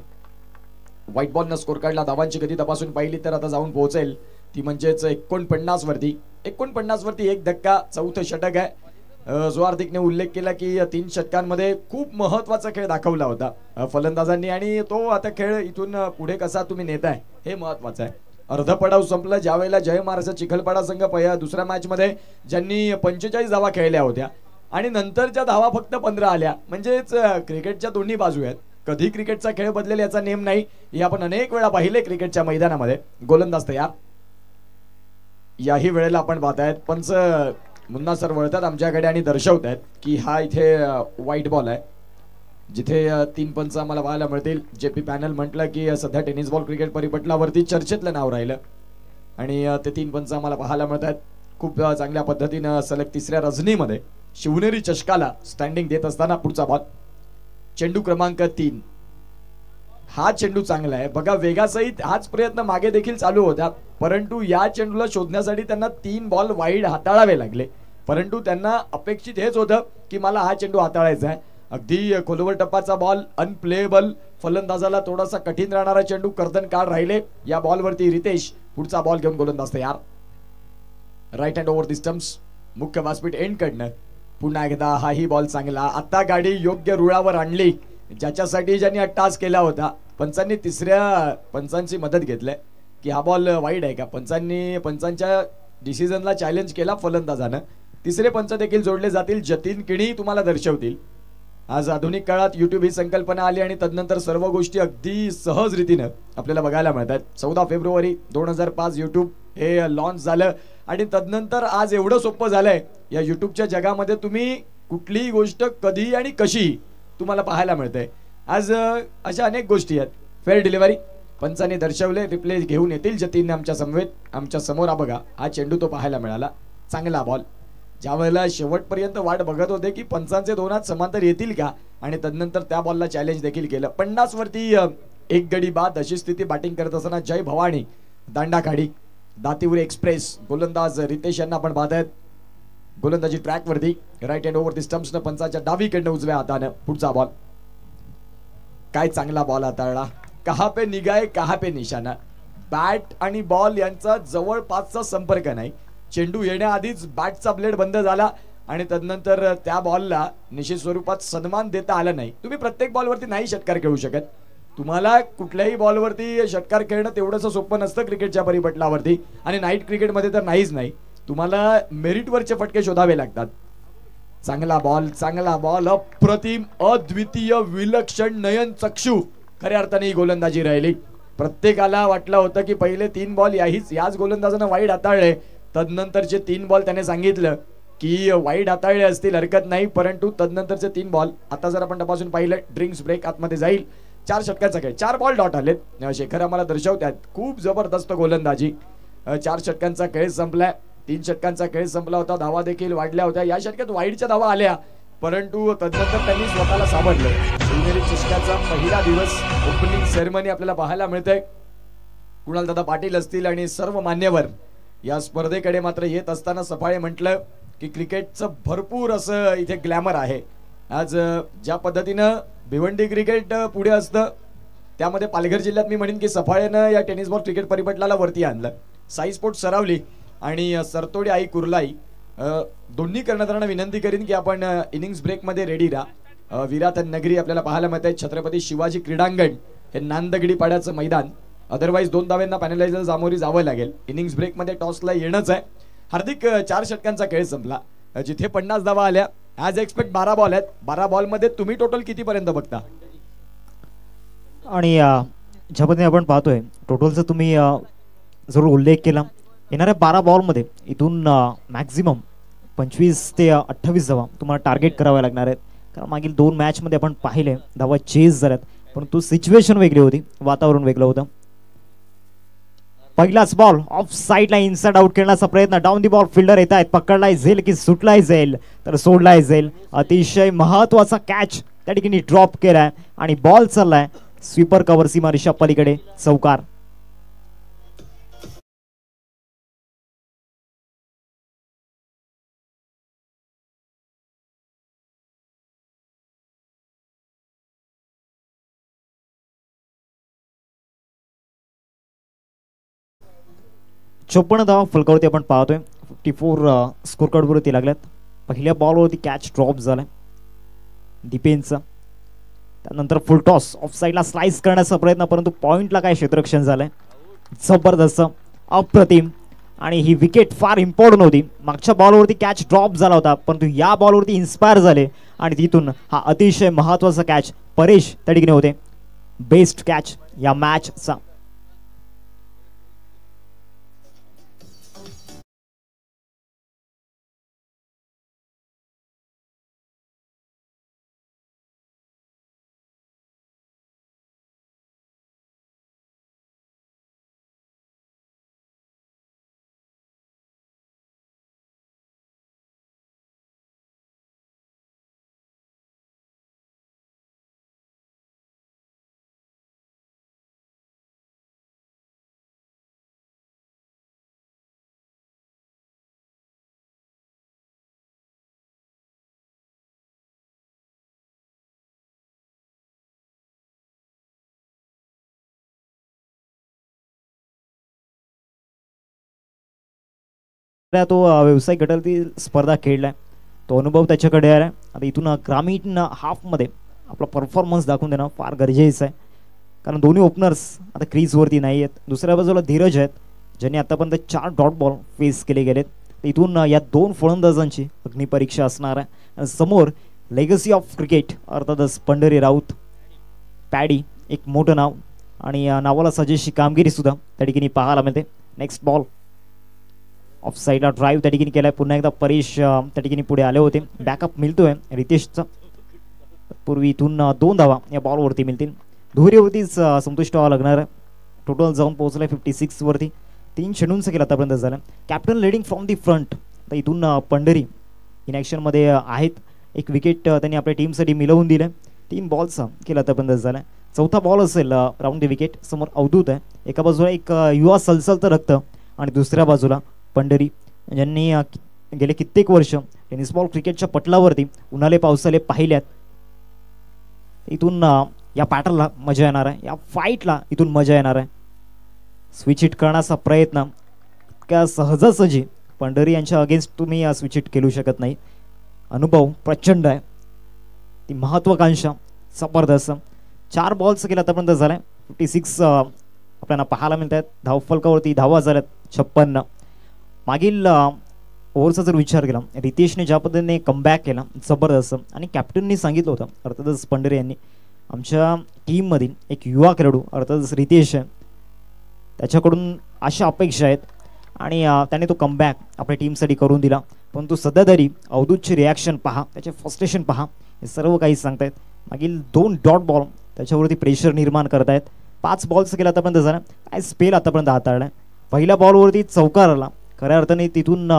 व्हाईट बॉलनं स्कोर कार्डला धावांची गती तपासून पाहिली तर आता जाऊन पोहोचेल, ती म्हणजेच 49 वरती. 49 वरती एक धक्का. चौथं षटक आहे. जो हार्दिकने उल्लेख केला की 3 षटकांमध्ये खूप महत्वाचा खेळ दाखवला होता फलंदाजांनी, आणि तो आता खेळ इथून पुढे कसा तुम्ही नेताय हे महत्वाचं आहे. अर्ध पडाव संपलं. ज्या वेळेला जय महाराज चिखलपाडा संघ दुसऱ्या मॅच मध्ये ज्यांनी 45 धावा खेळल्या होत्या आणि नंतरच्या धावा फक्त 15 आल्या, म्हणजेच क्रिकेटच्या दोन्ही बाजू आहेत. कधी क्रिकेटचा खेळ बदलेल याचा नेम नाही, हे आपण अनेक वेळा पाहिले क्रिकेटच्या मैदानामध्ये. गोलंदाज तयार. याही वेळेला आपण पाहतायत पंच मुन्ना सर वळतात आमच्याकडे आणि दर्शवतायत की हा इथे व्हाईट बॉल आहे, जिथे 3 पंच आम्हाला पाहायला मिळतील. जेपी पॅनल म्हटलं की सध्या टेनिस बॉल क्रिकेट परिपटलावरती चर्चेतलं नाव राहिलं, आणि ते 3 पंच आम्हाला पाहायला मिळतात. खूप चांगल्या पद्धतीनं सलग तिसऱ्या रजनीमध्ये शिवनेरी चषकाला स्टँडिंग देत असताना पुढचा बॉल. चेंडू क्रमांक 3. हा चेंडू चांगला आहे बघा. वेगासहित हाच प्रयत्न मागे देखील चालू होता, परंतु या चेंडूला शोधण्यासाठी त्यांना 3 बॉल वाईड हाताळावे लागले. परंतु त्यांना अपेक्षित हेच होतं की मला हा चेंडू हाताळायचा आहे. अगदी खोलवर टप्पाचा बॉल, अनप्लेएबल, फलंदाजाला थोडासा कठीण राहणारा चेंडू, कर्दन काढ राहिले. या बॉलवरती रितेश पुढचा बॉल घेऊन गोलंदाज तयार. Right hand over the stumps, मुख्य व्यासपीठ एंड कडनं. पुन्हा एकदा हाही बॉल चांगला. आता गाडी योग्य रुळावर आणली, ज्याच्यासाठी ज्यांनी अट्टास केला होता. पंचांनी तिसऱ्या पंचांची मदत घेतली की हा बॉल वाईड आहे का. पंचांच्या डिसिजनला चॅलेंज केला फलंदाजानं. तिसरे पंच देखील जोडले जातील. जतीन किणी तुम्हाला दर्शवतील. आज आधुनिक काळात युट्यूब ही संकल्पना आली आणि तदनंतर सर्व गोष्टी अगदी सहज रीतीनं आपल्याला बघायला मिळतात. 14 फेब्रुवारी 2005 युट्यूब हे लॉन्च झालं, आणि तदनंतर आज एवढं सोपं झालंय या युट्यूबच्या जगामध्ये, तुम्ही कुठलीही गोष्ट कधी आणि कशी तुम्हाला पाहायला मिळते. आज अशा अनेक गोष्टी आहेत. फेअर डिलिव्हरी पंचांनी दर्शवले. रिप्ले घेऊन येतील जतीनने आमच्या समवेत, आमच्या समोर. हा बघा, हा चेंडू तो पाहायला मिळाला. चांगला बॉल. ज्या वेळेला शेवटपर्यंत वाट बघत होते की पंचांचे 2 हात समांतर येतील का, आणि तदनंतर त्या बॉलला चॅलेंज देखील केलं. 50 वरती 1 गडी बाद. अशी स्थिती बॅटिंग करत असताना जय भवानी दांडाखाडी, दातिवरे एक्सप्रेस. गोलंदाज रितेश यांना आपण पाहतायत गोलंदाजी ट्रॅक वरती. राईट हँड ओव्हर द स्टंप्सनं पंचाच्या डावीकडनं उजव्या हातानं. पुढचा बॉल. काय चांगला बॉल हाताळला. कहा पे निगाहे कहा पे निशाणा. बॅट आणि बॉल यांचा जवळपासचा संपर्क नाही. चेंडू येण्याआधीच बॅटचा ब्लेड बंद झाला, आणि तदनंतर त्या बॉलला निश्चित स्वरूपात सन्मान देता आला नाही. तुम्ही प्रत्येक बॉलवरती नाही षटकार खेळू शकत. तुम्हाला कुठल्याही बॉलवरती षटकार खेळणं तेवढंसं सोपं नसतं क्रिकेटच्या परिपटलावरती, आणि नाईट क्रिकेटमध्ये तर नाहीच नाही. तुम्हाला मेरिटवरचे फटके शोधावे लागतात. चांगला बॉल, अप्रतिम, अद्वितीय, विलक्षण, नयन चक्षु खऱ्या अर्थाने ही गोलंदाजी राहिली. प्रत्येकाला वाटलं होतं की पहिले 3 बॉल याच गोलंदाजानं वाईड हाताळले. तदनंतरचे 3 बॉल त्याने सांगितलं की वाईड हाताळले असतील हरकत नाही, परंतु तदनंतरचे 3 बॉल आता जर आपण तपासून पाहिलं, ड्रिंक्स ब्रेक आतमध्ये जाईल. 4 षटकांचा खेळ, 4 बॉल डॉट आलेत. शेखर आम्हाला दर्शवतात खूप जबरदस्त गोलंदाजी. 4 षटकांचा खेळ संपलाय. 3 षटकांचा खेळ संपला होता. धावा देखील वाढल्या होत्या. या षटकात वाईडच्या धावा आल्या, परंतु तदनंतर त्यांनी स्वतःला सावरलं. शिवनेरी चषकाचा पहिला दिवस, ओपनिंग सेरेमनी आपल्याला पाहायला मिळते. कुणाल दादा पाटील असतील आणि सर्व मान्यवर या स्पर्धेकडे मात्र येत असताना सफाळे म्हटलं की क्रिकेटचं भरपूर असं इथे ग्लॅमर आहे. आज ज्या पद्धतीनं भिवंडी क्रिकेट पुढे असतं, त्यामध्ये पालघर जिल्ह्यात मी म्हणेन की सफाळेनं या टेनिस बॉल क्रिकेट परिपटलाला वरती आणलं. साई स्पोर्ट सरावली आणि सरतोडी आई कुर्लाई दोन्ही कर्णधारांना विनंती करीन की आपण इनिंग्स ब्रेकमध्ये रेडी राहा. विराट नगरी आपल्याला पाहायला मिळते. छत्रपती शिवाजी क्रीडांगण हे नांदगडी पाड्याचं मैदान. अदरवाईज 2 धाव्यांना पॅनलायझर सामोरी जावं लागेल. इनिंग्स ब्रेकमध्ये टॉसला येणंच आहे. हार्दिक 4 षटकांचा खेळ संपला, जिथे 50 धावा आल्या. ॲज एक्सपेक्ट 12 बॉल आहेत. 12 बॉलमध्ये तुम्ही टोटल कितीपर्यंत बघता? आणि ज्या पद्धतीने आपण पाहतोय टोटलचा तुम्ही जरूर उल्लेख केला, येणाऱ्या 12 बॉलमध्ये इथून मॅक्झिमम 25 ते 28 धावा तुम्हाला टार्गेट कराव्या लागणार आहेत. कारण मागील 2 मॅचमध्ये आपण पाहिले धावा चेस झाल्यात, परंतु सिच्युएशन वेगळी होती, वातावरण वेगळं होतं. पहिलाच बॉल ऑफ साईडला इनसाइड आउट खेळण्याचा प्रयत्न. डाऊन दी बॉल फिल्डर येत आहेत. पकडलाय जाईल की सुटलाय जाईल तर सोडलाय जाईल. अतिशय महत्वाचा कॅच त्या ठिकाणी ड्रॉप केलाय आणि बॉल चाललाय स्वीपर कव्हर सीमारेषा पलीकडे, चौकार. चोपन्न धावा फलकावरती आपण पाहतोय. 54 स्कोर कार्डवरती लागल्यात. पहिल्या बॉलवरती कॅच ड्रॉप झालाय दीपेनचा. त्यानंतर फुल टॉस ऑफ साईडला स्लाइस करण्याचा प्रयत्न, परंतु पॉइंटला काय क्षेत्ररक्षण झालंय. जबरदस्त, अप्रतिम, आणि ही विकेट फार इम्पॉर्टंट होती. मागच्या बॉलवरती कॅच ड्रॉप झाला होता, परंतु या बॉलवरती इन्स्पायर झाले आणि तिथून हा अतिशय महत्वाचा कॅच परेश त्या ठिकाणी होते. बेस्ट कॅच या मॅचचा. तो व्यावसायिक गटातील स्पर्धा खेळलाय, तो अनुभव त्याच्याकडे आहे. आता इथून ग्रामीण हाफमध्ये आपला परफॉर्मन्स दाखवून देणं फार गरजेचं आहे, कारण दोन्ही ओपनर्स आता क्रीजवरती नाही आहेत. दुसऱ्या बाजूला धीरज आहेत, ज्यांनी आतापर्यंत 4 डॉट बॉल फेस केले गेलेत. इथून या 2 फलंदाजांची अग्निपरीक्षा असणार आहे. समोर लेगसी ऑफ क्रिकेट अर्थातच पंढरी राऊत, पॅडी एक मोठं नाव, आणि नावाला सजेशी कामगिरी सुद्धा त्या ठिकाणी पाहायला मिळते. नेक्स्ट बॉल ऑफ साईडला ड्राईव्ह त्या ठिकाणी केलाय. पुन्हा एकदा परेश त्या ठिकाणी पुढे आले होते. बॅकअप मिळतोय रितेशचा. पूर्वी इथून 2 धावा या बॉलवरती मिळतील. दुहेरीवरतीच संतुष्ट व्हावं लागणार आहे. टोटल जाऊन पोहोचलाय 56 वरती. 3 चेंडूंचं केलं आतापर्यंत झालं. Captain leading from the front. तर इथून पंढरी इन ॲक्शनमध्ये आहेत. एक विकेट त्यांनी आपल्या टीमसाठी मिळवून दिलं. 3 बॉलचा केलं आतापर्यंत झालं. चौथा बॉल असेल राऊंड दी विकेट. समोर अवधूत आहे. एका बाजूला एक युवा सलसलतं रक्त आणि दुसऱ्या बाजूला पंढरी, ज्यांनी गेले कित्येक वर्ष टेनिस बॉल क्रिकेटच्या पटलावरती उन्हाळे पावसाळे पाहिल्यात. इथून या पॅटर्नला मजा येणार आहे, या फाईटला इथून मजा येणार आहे. स्विच हिट करण्याचा प्रयत्न इतक्या सहजासहजी पंढरी यांच्या अगेन्स्ट तुम्ही स्विच हिट केलू शकत नाही. अनुभव प्रचंड आहे, ती महत्वाकांक्षा जबरदस्त. 4 बॉल्स केले आतापर्यंत झालाय. 56 आपल्याला पाहायला मिळत आहेत. धावफलकावरती धावा झाल्यात 56. मागील ओव्हरचा जर विचार केला, रितेशने ज्या पद्धतीने कमबॅक केला जबरदस्त, आणि कॅप्टननी सांगितलं होतं अर्थातच पंढरे यांनी, आमच्या टीममधील एक युवा खेळाडू अर्थातच रितेश आहे, त्याच्याकडून अशा अपेक्षा आहेत, आणि त्याने तो कमबॅक आपल्या टीमसाठी करून दिला. परंतु सध्या तरी अवधूतची रिॲक्शन पहा, त्याचे फ्रस्ट्रेशन पहा, हे सर्व काही सांगतायत. मागील 2 डॉट बॉल त्याच्यावरती प्रेशर निर्माण करतायत. 5 बॉल्स केला आतापर्यंत झाला, काय स्पेल आतापर्यंत हाताळलाय. पहिल्या बॉलवरती चौकार आला, खऱ्या अर्थाने तिथून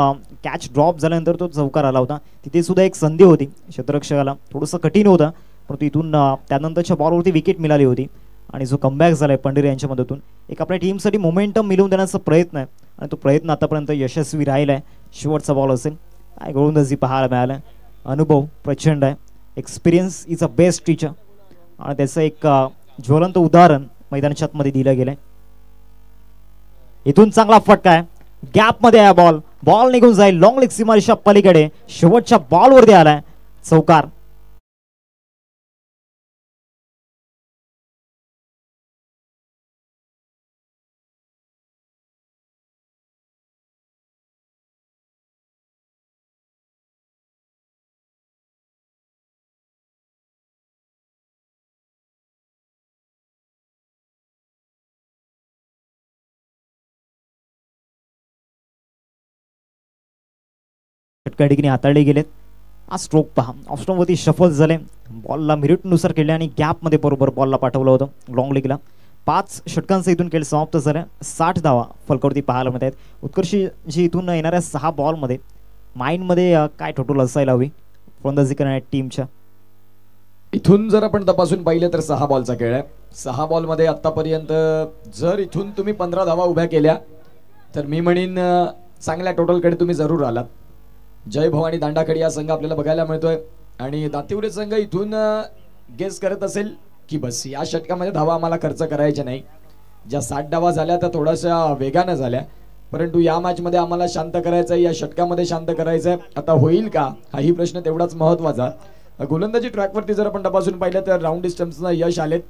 कॅच ड्रॉप झाल्यानंतर तो चौकार आला होता. तिथे सुद्धा एक संधी होती क्षेत्ररक्षकाला, थोडंसं कठीण होतं, परंतु इथून त्यानंतरच्या बॉलवरती विकेट मिळाली होती. आणि जो कमबॅक झाला आहे पंढरे यांच्या मदतून, एक आपल्या टीमसाठी मोमेंटम मिळवून देण्याचा प्रयत्न आहे, आणि तो प्रयत्न आतापर्यंत यशस्वी राहिला आहे. शेवटचा बॉल असेल, काय गोलंदाजी पाहायला मिळाला. अनुभव प्रचंड आहे, experience is a best teacher, आणि त्याचं एक ज्वलंत उदाहरण मैदानाच्या आतमध्ये दिलं गेलंय. इथून चांगला फटका आहे, गॅपमध्ये आहे बॉल, बॉल निघून जाईल लॉंग लेग सीमारेषा पलीकडे. शेवटच्या बॉलवरती आलाय चौकार. षटकार ठिकाणी हाताळले गेलेत. हा स्ट्रोक पहा, ऑफ स्टोनवरती शफल झाले, बॉलला मेरिटनुसार केले आणि गॅपमध्ये बरोबर बॉलला पाठवलं होतं लॉंग लेगला. 5 षटकांचा इथून खेळ समाप्त झाला. 60 धावा फलकावरती पाहायला मिळत आहेत. उत्कर्षी जी इथून येणाऱ्या 6 बॉलमध्ये माइंडमध्ये काय टोटल असायला हवी फलंदाजी करणाऱ्या टीमच्या? इथून जर आपण तपासून पाहिलं तर 6 बॉलचा खेळ आहे. 6 बॉलमध्ये आतापर्यंत जर इथून तुम्ही 15 धावा उभ्या केल्या तर मी म्हणीन चांगल्या टोटलकडे तुम्ही जरूर आलात. जय भवानी दांडाखडी हा संघ आपल्याला बघायला मिळतोय, आणि दातिवरे संघ इथून गेस करत असेल की बस या षटकामध्ये धावा आम्हाला खर्च करायच्या नाही. ज्या 60 धावा झाल्या त्या थोड्याशा वेगानं झाल्या, परंतु या मॅचमध्ये आम्हाला शांत करायचं आहे, या षटकामध्ये शांत करायचं आहे. आता होईल का हाही प्रश्न तेवढाच महत्वाचा. गोलंदाजी ट्रॅकवरती जर आपण तपासून पाहिलं तर राऊंड डिस्टन्सनं यश आलेत.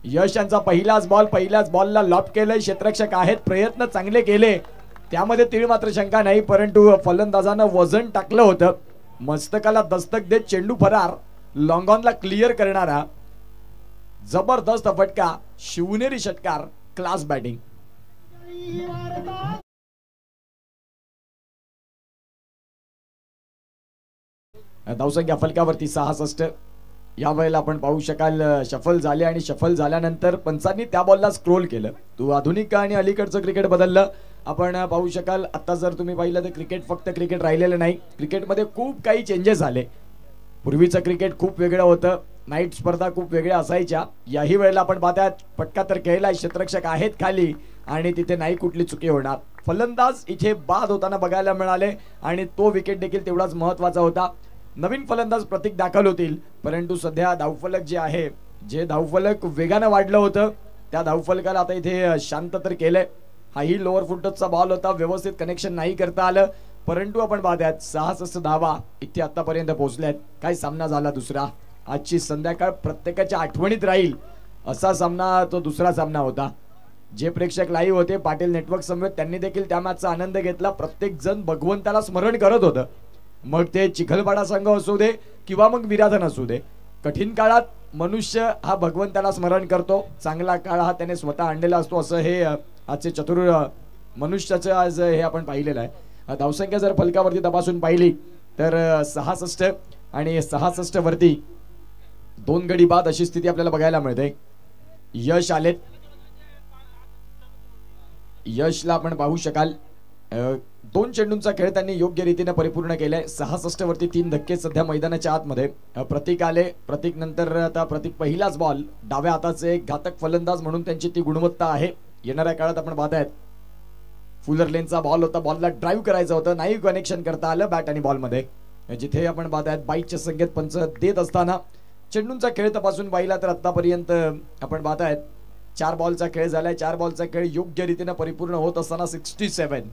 यश यांचा पहिल्याच बॉलला लॉप केलंय. क्षेत्ररक्षक आहेत, प्रयत्न चांगले केले, त्यामध्ये तीळ मात्र शंका नाही, परंतु फलंदाजानं वजन टाकलं होतं. मस्तकाला दस्तक देत चेंडू फरार, लॉंग ऑनला क्लिअर करणारा जबरदस्त फटका, शिवनेरी षटकार, क्लास बॅटिंग. धावसंख्या फलकावरती 66. या वेळेला आपण पाहू शकाल शफल झाले, आणि शफल झाल्यानंतर पंचांनी त्या बॉलला स्क्रोल केलं. तू आधुनिक आणि अलीकडचं क्रिकेट बदललं. आपण पाहू शकाल आता जर तुम्ही पाहिलं तर क्रिकेट फक्त क्रिकेट राहिलेलं नाही, क्रिकेटमध्ये खूप काही चेंजेस झाले. पूर्वीचं क्रिकेट खूप वेगळं होतं, नाईट स्पर्धा खूप वेगळ्या असायच्या. याही वेळेला आपण पाहतात फटका तर खेळला, क्षेत्ररक्षक आहेत खाली, आणि तिथे नाही कुठली चुकी होणार. फलंदाज इथे बाद होताना बघायला मिळाले, आणि तो विकेट देखील तेवढाच महत्वाचा होता. नवीन फलंदाज प्रतीक दाखल होतील, परंतु सध्या धावफलक जे आहे, जे धावफलक वेगानं वाढलं होतं त्या धावफलकाला आता इथे शांत तर केलंय. हाही लोअर फुटचा बॉल होता, व्यवस्थित कनेक्शन नाही करता आलं, परंतु आपण पाहतात 66 धावा इथे आतापर्यंत पोहोचल्यात. काय सामना झाला दुसरा. आजची संध्याकाळ प्रत्येकाच्या आठवणीत राहील असा सामना तो दुसरा सामना होता. जे प्रेक्षक लाईव्ह होते पाटील नेटवर्क समवेत त्यांनी देखील त्या मॅचचा आनंद घेतला. प्रत्येक जण भगवंताला स्मरण करत होतं, मग ते चिखलपाडा संघ असू दे किंवा मग विराधन असू दे. कठीण काळात मनुष्य हा भगवंताला स्मरण करतो, चांगला काळ हा त्याने स्वतः आणलेला असतो, असं हे आजचे चतुर मनुष्याचं आज हे आपण पाहिलेलं आहे. धावसंख्या जर फलकावरती तपासून पाहिली तर 66 आणि 66 वरती 2 गडी बाद अशी स्थिती आपल्याला बघायला मिळते. यश आलेत. यशला आपण पाहू शकाल 2 चेंडूंचा खेळ त्यांनी योग्य रीतीने परिपूर्ण केलाय. 66 वरती 3 धक्के सध्या मैदानाच्या आतमध्ये. प्रतीक आले. प्रतीक नंतर आता प्रतीक पहिलाच बॉल, डाव्या हाताचे घातक फलंदाज म्हणून त्यांची ती गुणवत्ता आहे. येणाऱ्या काळात आपण पाहतायत फुलर लेनचा बॉल होता, बॉलला ड्राईव्ह करायचं होतं, नाही कनेक्शन करता आलं बॅट आणि बॉल मध्ये. जिथे आपण पाहतायत बाईकचे संकेत पंच देत असताना चेंडूंचा खेळ तपासून पाहिला तर आतापर्यंत आपण पाहतायत 4 बॉलचा खेळ झालाय. 4 बॉलचा खेळ योग्य रीतीने परिपूर्ण होत असताना 67.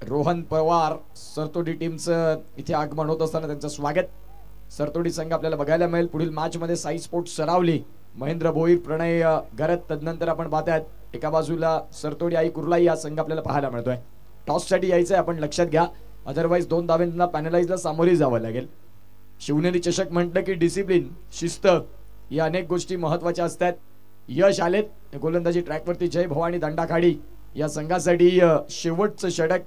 रोहन पवार सरतोडी टीमचं इथे आगमन होत असताना त्यांचं स्वागत. सरतोडी संघ आपल्याला बघायला मिळेल पुढील मॅच मध्ये साई स्पोर्ट्स सरावली, महेंद्र भोईर, प्रणय गरत. तदनंतर आपण पाहतायत एका बाजूला सरतोडी आई कुर्लाई हा संघ आपल्याला पाहायला मिळतोय. टॉस साठी यायचंय, आपण लक्षात घ्या, अदरवाईज 2 धावांना पॅनलाइजला सामोरे जावं लागेल. शिवनेरी चषक म्हटलं की डिसिप्लिन, शिस्त या अनेक गोष्टी महत्वाच्या असतात. यश आलेत गोलंदाजी ट्रॅकवरती. जय भवानी दंडाखाडी या संघासाठी शेवटचं षटक,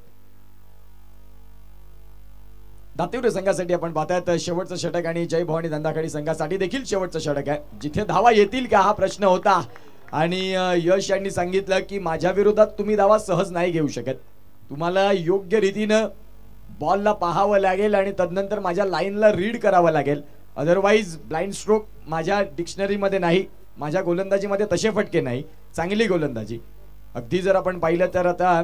दातिवरे संघासाठी आपण पाहतायत शेवटचं षटक आणि जय भवानी दंडाखाडी संघासाठी देखील शेवटचं षटक आहे. जिथे धावा येतील का हा प्रश्न होता आणि यश यांनी सांगितलं की माझ्या विरोधात तुम्ही धावा सहज नाही घेऊ शकत, तुम्हाला योग्य रीतीनं बॉलला पाहावं लागेल आणि तदनंतर माझ्या लाईनला रीड करावं लागेल, अदरवाईज ब्लाइंड स्ट्रोक माझ्या डिक्शनरीमध्ये नाही, माझ्या गोलंदाजीमध्ये तसे फटके नाही. चांगली गोलंदाजी. अगदी जर आपण पाहिलं तर आता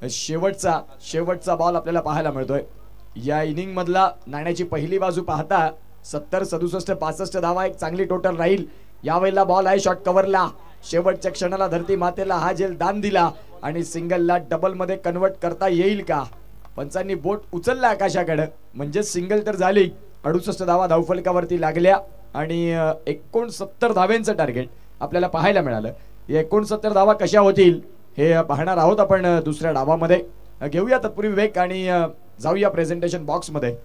शेवटचा बॉल आपल्याला पाहायला मिळतोय. या इनिंग मधला नाण्याची पहिली बाजू पाहता 70, 67, 65 धावा एक चांगली टोटल राहील. यावेळेला बॉल आहे शॉर्ट कव्हरला, शेवटच्या क्षणाला धरती मातेला हा जेल दान दिला आणि सिंगलला डबल मध्ये कन्वर्ट करता येईल का. पंचांनी बोट उचलला आकाशाकडे, म्हणजे सिंगल तर झाली. 68 धावा धावफलकावरती लागल्या आणि 69 धाव्यांचं टार्गेट आपल्याला पाहायला मिळालं. या 69 धावा कशा होतील हे पाहणार आहोत आपण दुसऱ्या डावामध्ये. घेऊया तत्पूर्वी वेग आणि जाऊया प्रेझेंटेशन बॉक्स मध्ये.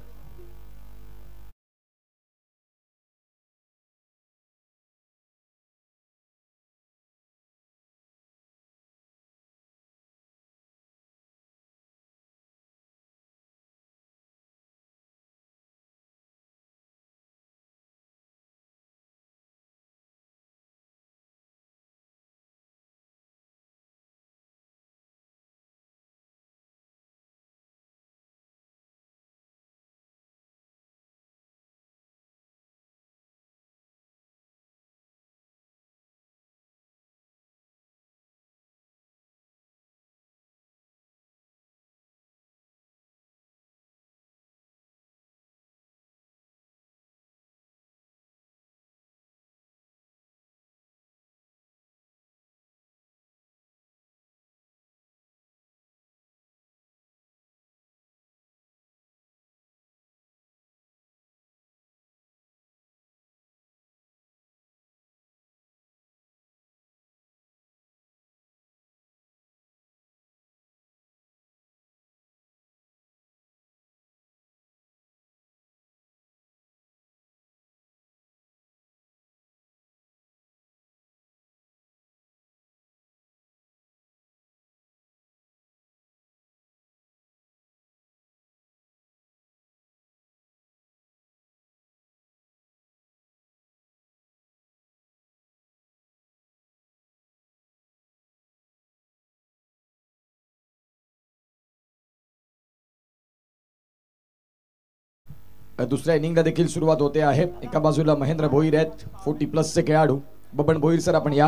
दुसऱ्या इनिंगला देखील सुरुवात होते आहे. एका बाजूला महेंद्र भोईर आहेत 40+ चे खेळाडू. बबन भोईर सर आपण या.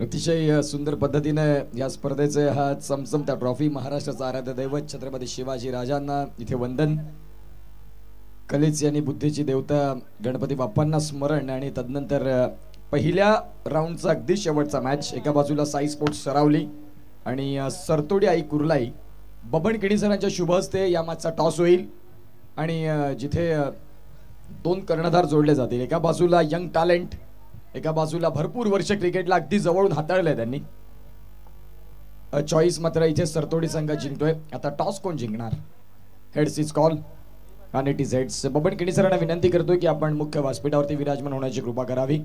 अतिशय सुंदर पद्धतीने या स्पर्धेचे हा चमचमता ट्रॉफी, महाराष्ट्राचा आराध्य दैवत छत्रपती शिवाजी राजांना इथे वंदन, कलेची आणि बुद्धीची देवता गणपती बाप्पांना स्मरण आणि तदनंतर पहिल्या राऊंडचा अगदी शेवटचा मॅच. एका बाजूला साई स्पोर्ट्स सरावली आणि सरतोडी आई कुर्लाई. बबन केणीसरांच्या शुभ हस्ते या मॅचचा टॉस होईल आणि जिथे 2 कर्णधार जोडले जातील. एका बाजूला यंग टॅलेंट, एका बाजूला भरपूर वर्ष क्रिकेटला अगदी जवळून हाताळलंय त्यांनी. चॉईस मात्र इथे सरतोडी संघ जिंकतोय. आता टॉस कोण जिंकणार? हेड्स इज कॉल आणि इट इज हेड्स. बबन केणीसरांना विनंती करतोय की आपण मुख्य व्यासपीठावरती विराजमान होण्याची कृपा करावी.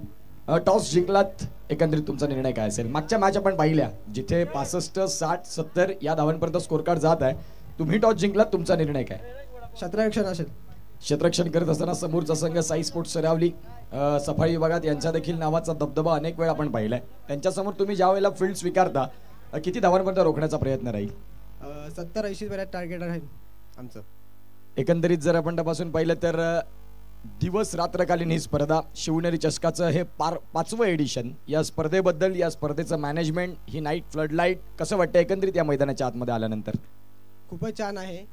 टॉस जिंकलात, एकंदरीत तुमचा निर्णय काय असेल? मागच्या मॅच आपण पाहिल्या जिथे 65, 60, 70 या धावांपर्यंत स्कोर कार्ड जात आहे. तुम्ही टॉस जिंकलात, तुमचा निर्णय काय? क्षेत्ररक्षण असेल. क्षेत्ररक्षण करत असताना समोरचा संघ साई स्पोर्ट्स सरावली, सफाई विभागात यांचा देखील नावाचा दबदबा अनेक वेळा आपण पाहिलाय. त्यांच्यासमोर तुम्ही ज्या वेळेला फील्ड स्वीकारता किती धावांपर्यंत रोखण्याचा प्रयत्न राहील? 70-80 पर्यंत टार्गेट राहील आमचं. एकंदरीत जर आपण तपासून पाहिलं तर दिवस रात्रकालीन ही स्पर्धा, शिवनेरी चषकाचं हे 5वं एडिशन. या स्पर्धेबद्दल, या स्पर्धेचं मॅनेजमेंट, ही नाईट फ्लड लाईट कसं वाटतं एकंदरीत या मैदानाच्या आतमध्ये आल्यानंतर? खूपच छान आहे.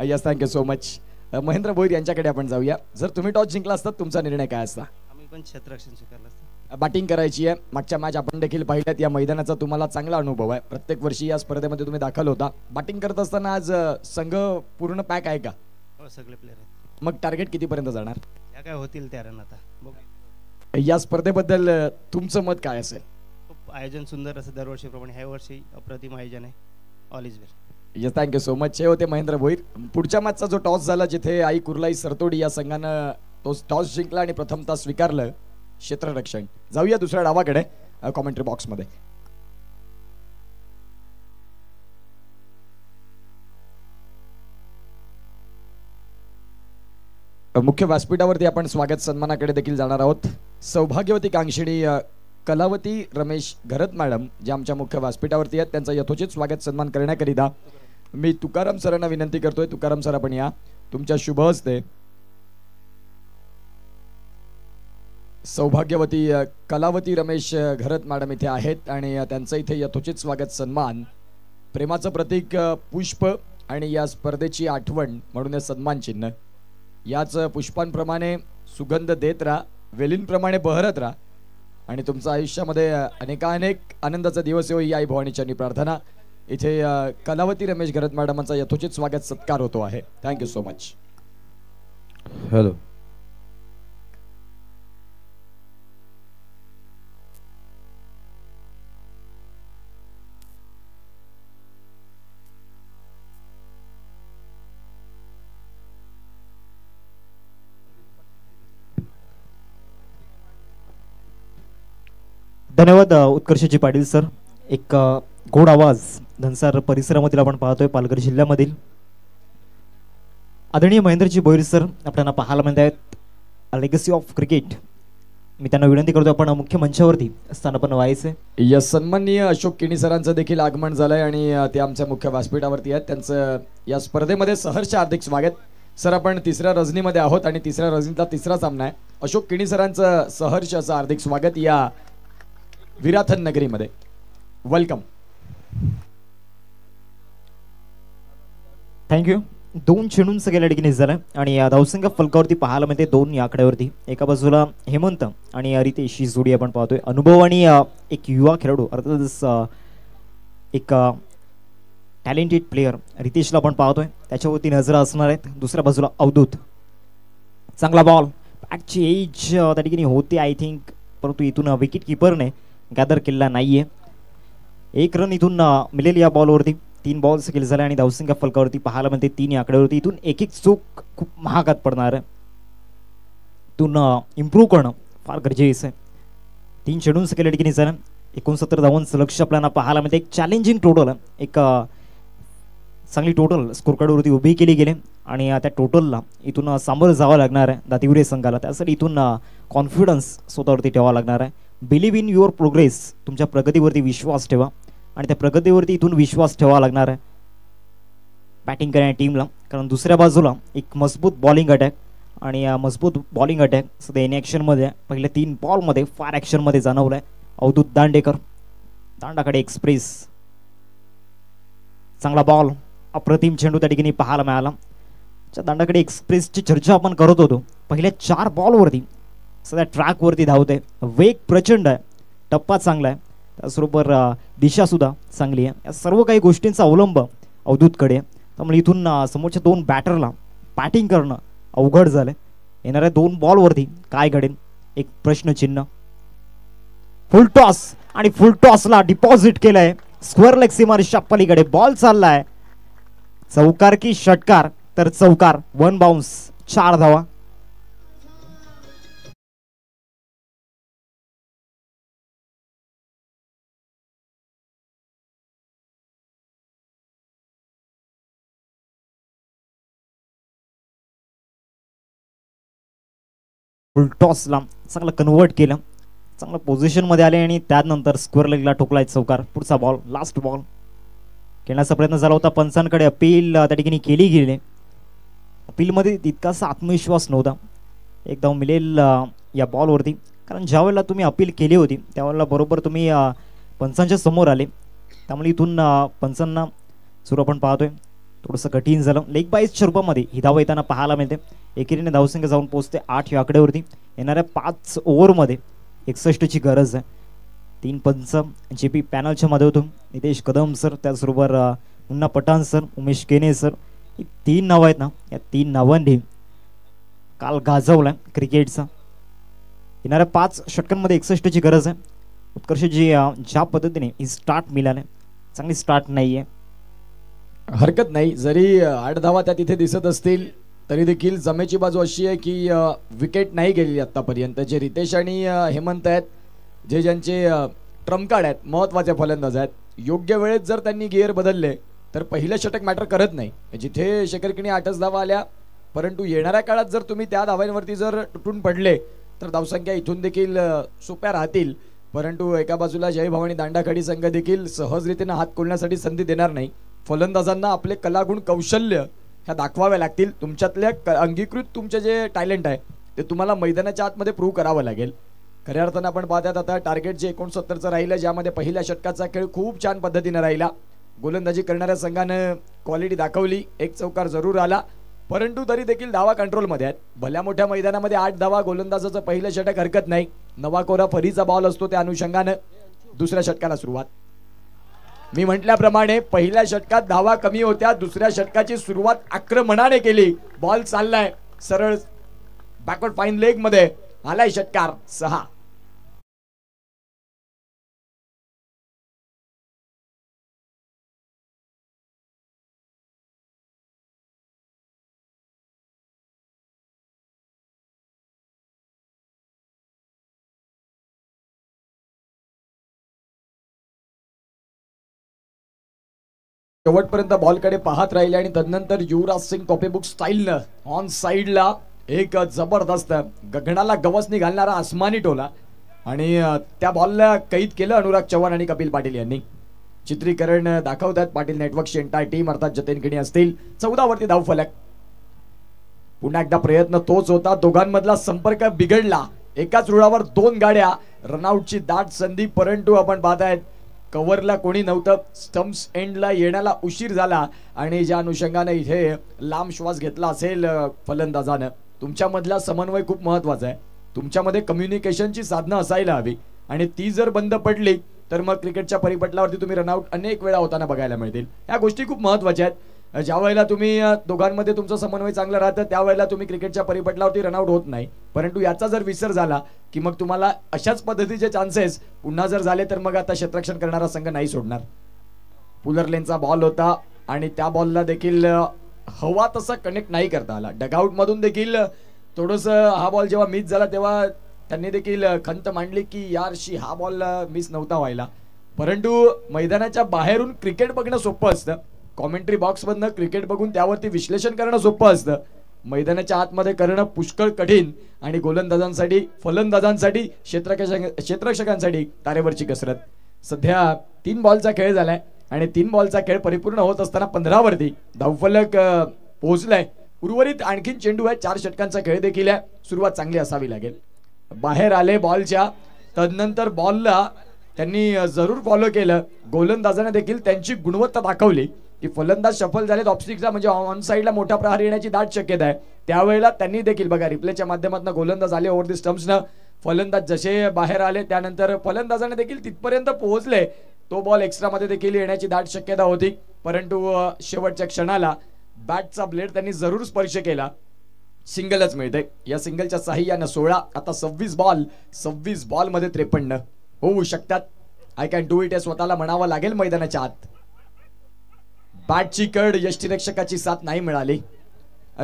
Yes, thank you so much. Mahendra Bhoir यांच्याकडे आपण जाऊया. जर तुम्ही टॉस जिंकला असतात तुमचा निर्णय काय असता? आम्ही पण क्षेत्ररक्षण स्वीकारलं असतं. बॅटिंग करायची आहे. मागच्या मॅच आपण देखील पाहिल्यात. या मैदानाचा तुम्हाला चांगला अनुभव आहे. प्रत्येक वर्षी या स्पर्धेमध्ये तुम्ही दाखल होता. बॅटिंग करत असताना आज संघ पूर्ण पॅक आहे का? हो, सगळे प्लेयर आहेत. मग टार्गेट कितीपर्यंत जाणार? या काय होतील त्या रन आता बघू. या स्पर्धेबद्दल तुमचं मत काय असेल? खूप आयोजन सुंदर असं दरवर्षीप्रमाणे ह्या वर्षी अप्रतिम आयोजन आहे. All is well. Yes, thank you so much. हे होते महेंद्र भोईर. पुढच्या मॅचचा जो टॉस झाला जिथे आई कुर्लाई सरतोडी या संघानं तो टॉस जिंकला आणि प्रथमतः स्वीकारलं क्षेत्ररक्षण. जाऊया दुसऱ्या डावाकडे कॉमेंट्री बॉक्समध्ये. मुख्य व्यासपीठावरती आपण स्वागत सन्मानाकडे देखील जाणार आहोत. सौभाग्यवती कांक्षिणी कलावती रमेश घरत मॅडम जे आमच्या मुख्य व्यासपीठावरती आहेत त्यांचा यथोचित स्वागत सन्मान करण्याकरिता मी तुकाराम सरांना विनंती करतोय. तुकाराम सर आपण या. तुमच्या शुभ हस्ते सौभाग्यवती कलावती रमेश घरत मॅडम इथे आहेत आणि त्यांचं इथे यथोचित स्वागत सन्मान. प्रेमाचं प्रतीक पुष्प आणि या स्पर्धेची आठवण म्हणून सन्मान चिन्ह. याच पुष्पांप्रमाणे सुगंध देत राहा, वेलींप्रमाणे बहरत राहा आणि तुमच्या आयुष्यामध्ये अनेकानेक आनंदाचा दिवस येऊ ही आई भवानीचरणी प्रार्थना. इथे कलावती रमेश घरत मॅडमांचा यथोचित स्वागत सत्कार होतो आहे. Thank you so much. हॅलो. धन्यवाद उत्कर्षजी पाटील सर. एक गोड आवाज धनसार परिसरामधील आपण पाहतोय पालघर जिल्ह्यामधील. आदरणीय महेंद्रजी भोईर सर आपल्याला पाहायला मिळत आहेत. Legacy of cricket. मी त्यांना विनंती करतो आपण मुख्य मंचावरती स्थानापन्न व्हायचे. या सन्माननीय अशोक किणी सरांचं देखील आगमन झालंय आणि ते आमच्या मुख्य व्यासपीठावरती आहेत. त्यांचं या स्पर्धेमध्ये सहर्ष हार्दिक स्वागत. सर आपण तिसऱ्या रजनीमध्ये आहोत आणि तिसऱ्या रजनीचा तिसरा सामना आहे. अशोक किणी सरांचं सहर्ष असं हार्दिक स्वागत या विराथन नगरीमध्ये. वेलकम. थँक्यू. 2 चेंडूंचा गेल्या ठिकाणी झाला आणि धावसंख्या फलकावरती पाहायला मिळते 2 या आकड्यावरती. एका बाजूला हेमंत आणि रितेश ही जोडी आपण पाहतोय. अनुभव आणि एक युवा खेळाडू अर्थातच एक टॅलेंटेड प्लेयर रितेशला आपण पाहतोय. त्याच्यावरती नजर असणार आहेत. दुसऱ्या बाजूला अवधूत. चांगला बॉल. बॅटची एज त्या ठिकाणी होते आय थिंक, परंतु इथून विकेट किपरने गॅदर केलेला नाहीये. 1 रन इथून मिळेल या बॉलवरती. 3 बॉल्स केले झाले आणि धावसंख्या फलकावरती पाहायला मिळते 3 या आकड्यावरती. इथून एक चूक खूप महागात पडणार आहे. इथून इम्प्रूव्ह करणं फार गरजेचं आहे. 3 चेंडूंचं केल्या ठिकाणी झालं. 69 धावांचं लक्ष आपल्याला पाहायला मिळते. एक चॅलेंजिंग टोटल आहे. एक चांगली टोटल स्कोर कार्डवरती उभी केली गेली आणि त्या टोटलला इथून सामोरं जावं लागणार आहे दातिवरे संघाला. त्यासाठी इथून कॉन्फिडन्स स्वतःवरती ठेवावा लागणार आहे. Believe in your progress. तुमच्या प्रगतीवरती विश्वास ठेवा आणि त्या प्रगतीवरती इथून विश्वास ठेवावा लागणार आहे बॅटिंग करणाऱ्या टीमला. कारण दुसऱ्या बाजूला एक मजबूत बॉलिंग अटॅक आणि मजबूत बॉलिंग अटॅक सध्या इन ॲक्शनमध्ये आहे. पहिल्या 3 बॉलमध्ये फार ॲक्शनमध्ये जाणवलं आहे. अवधूत दांडेकर. दांडाकडे एक्सप्रेस. चांगला बॉल. अप्रतिम चेंडू त्या ठिकाणी पाहायला मिळाला. दांडाकडे एक्सप्रेसची चर्चा आपण करत होतो. पहिल्या 4 बॉलवरती सध्या ट्रॅकवरती धावते. वेग प्रचंड आहे. टप्पा चांगला आहे. त्याचबरोबर दिशासुद्धा चांगली आहे. या सर्व काही गोष्टींचा अवलंब अवधूतकडे. त्यामुळे इथून समोरच्या 2 बॅटरला बॅटिंग करणं अवघड झालं. येणाऱ्या 2 बॉलवरती काय घडेल एक प्रश्नचिन्ह. फुल टॉस आणि फुल टॉसला डिपॉझिट केलंय स्क्वेअर लेग सीमारेषेच्या पलीकडे. बॉल चाललाय. चौकार की षटकार? तर चौकार. 1 बाउन्स. 4 धावा. फुल टॉसला चांगलं कन्वर्ट केलं. चांगलं पोझिशनमध्ये आले आणि त्यानंतर स्क्वेअर लेगला ठोकलाय चौकार. पुढचा बॉल. लास्ट बॉल खेळण्याचा प्रयत्न झाला होता. पंचांकडे अपील त्या ठिकाणी केली गेली. अपीलमध्ये तितकासा आत्मविश्वास नव्हता. एक धाव मिळेल या बॉलवरती. कारण ज्या वेळेला तुम्ही अपील केली होती त्यावेळेला बरोबर तुम्ही पंचांच्या समोर आले. त्यामुळे इथून पंचांना सुरू आपण पाहतोय थोडंसं कठीण झालं. लेग बाईजच्या रूपामध्ये ही धाव येताना पाहायला मिळते. एकेरीने धावसंख्या जाऊन पोहोचते 8 या आकड्यावरती. येणाऱ्या 5 ओव्हरमध्ये 61ची गरज आहे. 3 पंच JP पॅनलच्या माध्यमातून नितेश कदम सर, त्याचबरोबर मुन्ना पठाण सर, उमेश केने सर, ही 3 नावं आहेत ना, या 3 नावांनी काल गाजवला क्रिकेटचा. येणाऱ्या 5 षटकांमध्ये 61ची गरज आहे. उत्कर्षजी ज्या पद्धतीने ही स्टार्ट मिळाले, चांगली स्टार्ट नाही आहे. हरकत नाही, जरी 8 धावा त्या तिथे दिसत असतील तरी देखील जमेची बाजू अशी आहे की विकेट नाही गेलेली आतापर्यंत. जे रितेश आणि हेमंत आहेत, जे ज्यांचे ट्रम्प कार्ड आहेत, महत्त्वाचे फलंदाज आहेत, योग्य वेळेत जर त्यांनी गिअर बदलले तर पहिलं षटक मॅटर करत नाही. जिथे शेखर 8च धावा आल्या, परंतु येणाऱ्या काळात जर तुम्ही त्या धावांवरती जर तुटून पडले तर धावसंख्या इथून देखील सोप्या राहतील. परंतु एका बाजूला जय भवानी दांडाखडी संघ देखील सहजरीतीने हात खोलण्यासाठी संधी देणार नाही. फलंदाजांना आपले कलागुण कौशल्य ह्या दाखवाव्या लागतील. तुमच्यातल्या अंगीकृत तुमचे जे टॅलेंट आहे ते तुम्हाला मैदानाच्या आतमध्ये प्रूव्ह करावं लागेल. खऱ्या अर्थानं आपण पाहतात आता टार्गेट जे 69चं राहिलं, ज्यामध्ये पहिल्या षटकाचा खेळ खूप छान पद्धतीने राहिला. गोलंदाजी करणाऱ्या संघानं क्वालिटी दाखवली, 1 चौकार जरूर आला, परंतु तरी देखील धावा कंट्रोलमध्ये आहेत. भल्या मोठ्या मैदानामध्ये 8 धावा, गोलंदाजाचं पहिलं षटक हरकत नाही. नवा कोरा फरीचा बॉल असतो, त्या अनुषंगानं दुसऱ्या षटकाला सुरुवात. मी म्हटल्याप्रमाणे पहिल्या षटकात धावा कमी होत्या, दुसऱ्या षटकाची सुरुवात आक्रमणाने केली. बॉल चाललाय सरळ बॅकवर्ड फाईन लेग मध्ये, आलाय षटकार 6. शेवटपर्यंत बॉलकडे पाहत राहिले आणि तदनंतर युवराज सिंग कॉपीबुक स्टाईलनं ऑन साईडला एक जबरदस्त गगनाला गवसणी घालणारा आसमानी टोला आणि त्या बॉलला कैद केलं अनुराग चव्हाण आणि कपिल पाटील यांनी. चित्रीकरण दाखवतात पाटील नेटवर्कची एंटायर टीम, अर्थात जतीन किणी असतील. 14 वरती धावफलक. पुन्हा एकदा प्रयत्न तोच होता, दोघांमधला संपर्क बिघडला. एकाच रुळावर 2 गाड्या, रनआउटची दाट संधी, परंतु आपण पाहतायत कव्हरला कोणी नव्हतं. स्टम्प्स एंडला येण्याला उशीर झाला आणि ज्या अनुषंगाने इथे लांब श्वास घेतला असेल फलंदाजानं. तुमच्यामधला समन्वय खूप महत्वाचा आहे. तुमच्यामध्ये कम्युनिकेशनची साधनं असायला हवी आणि ती जर बंद पडली तर मग क्रिकेटच्या परिपटलावरती तुम्ही रनआउट अनेक वेळा होताना बघायला मिळतील. या गोष्टी खूप महत्वाच्या आहेत. ज्या वेळेला तुम्ही दोघांमध्ये तुमचा समन्वय चांगला राहतं त्यावेळेला तुम्ही क्रिकेटच्या परिपटलावरती रनआउट होत नाही. परंतु याचा जर विसर झाला की मग तुम्हाला अशाच पद्धतीचे चान्सेस पुन्हा जर झाले तर मग आता क्षेत्ररक्षण करणारा संघ नाही सोडणार. पुलर लेनचा बॉल होता आणि त्या बॉलला देखील हवा तसा कनेक्ट नाही करता आला. डगआउट मधून देखील थोडंसं हा बॉल जेव्हा मिस झाला तेव्हा त्यांनी देखील खंत मांडली की यारशी हा बॉल मिस नव्हता व्हायला. परंतु मैदानाच्या बाहेरून क्रिकेट बघणं सोपं असतं, कॉमेंट्री बॉक्स मधनं क्रिकेट बघून त्यावरती विश्लेषण करणं सोपं असतं. मैदानाच्या आतमध्ये करणं पुष्कळ कठीण आणि गोलंदाजांसाठी, फलंदाजांसाठी, क्षेत्ररक्षकांसाठी तारेवरची कसरत. सध्या 3 बॉलचा खेळ झालाय आणि 3 बॉलचा खेळ परिपूर्ण होत असताना 15 वरती धावफलक पोहोचलाय. उर्वरित आणखीन चेंडू आहे, 4 षटकांचा खेळ देखील आहे. सुरुवात चांगली असावी लागेल. बाहेर आले बॉलच्या, तदनंतर बॉलला त्यांनी जरूर फॉलो केलं. गोलंदाजाने देखील त्यांची गुणवत्ता दाखवली की फलंदाज सफल झालेत ऑफस्टिकला, म्हणजे ऑन साईडला मोठा प्रहार येण्याची दाट शक्यता आहे. त्यावेळेला त्यांनी देखील बघा रिप्लेच्या माध्यमातून गोलंदाज आले ओव्हर दी स्टम्प्सनं, फलंदाज जसे बाहेर आले त्यानंतर फलंदाजाने देखील तिथपर्यंत पोहोचले. तो बॉल एक्स्ट्रा मध्ये देखील येण्याची दाट शक्यता होती, परंतु शेवटच्या क्षणाला बॅटचा ब्लेड त्यांनी जरूर स्पर्श केला. सिंगलच मिळते. या सिंगलच्या साह्यानं 16, आता 26 बॉल मध्ये 53 होऊ शकतात. आय कॅन डू इट हे स्वतःला म्हणावं लागेल मैदानाच्या आत. बॅटची कड यष्टीरक्षकाची साथ नाही मिळाली.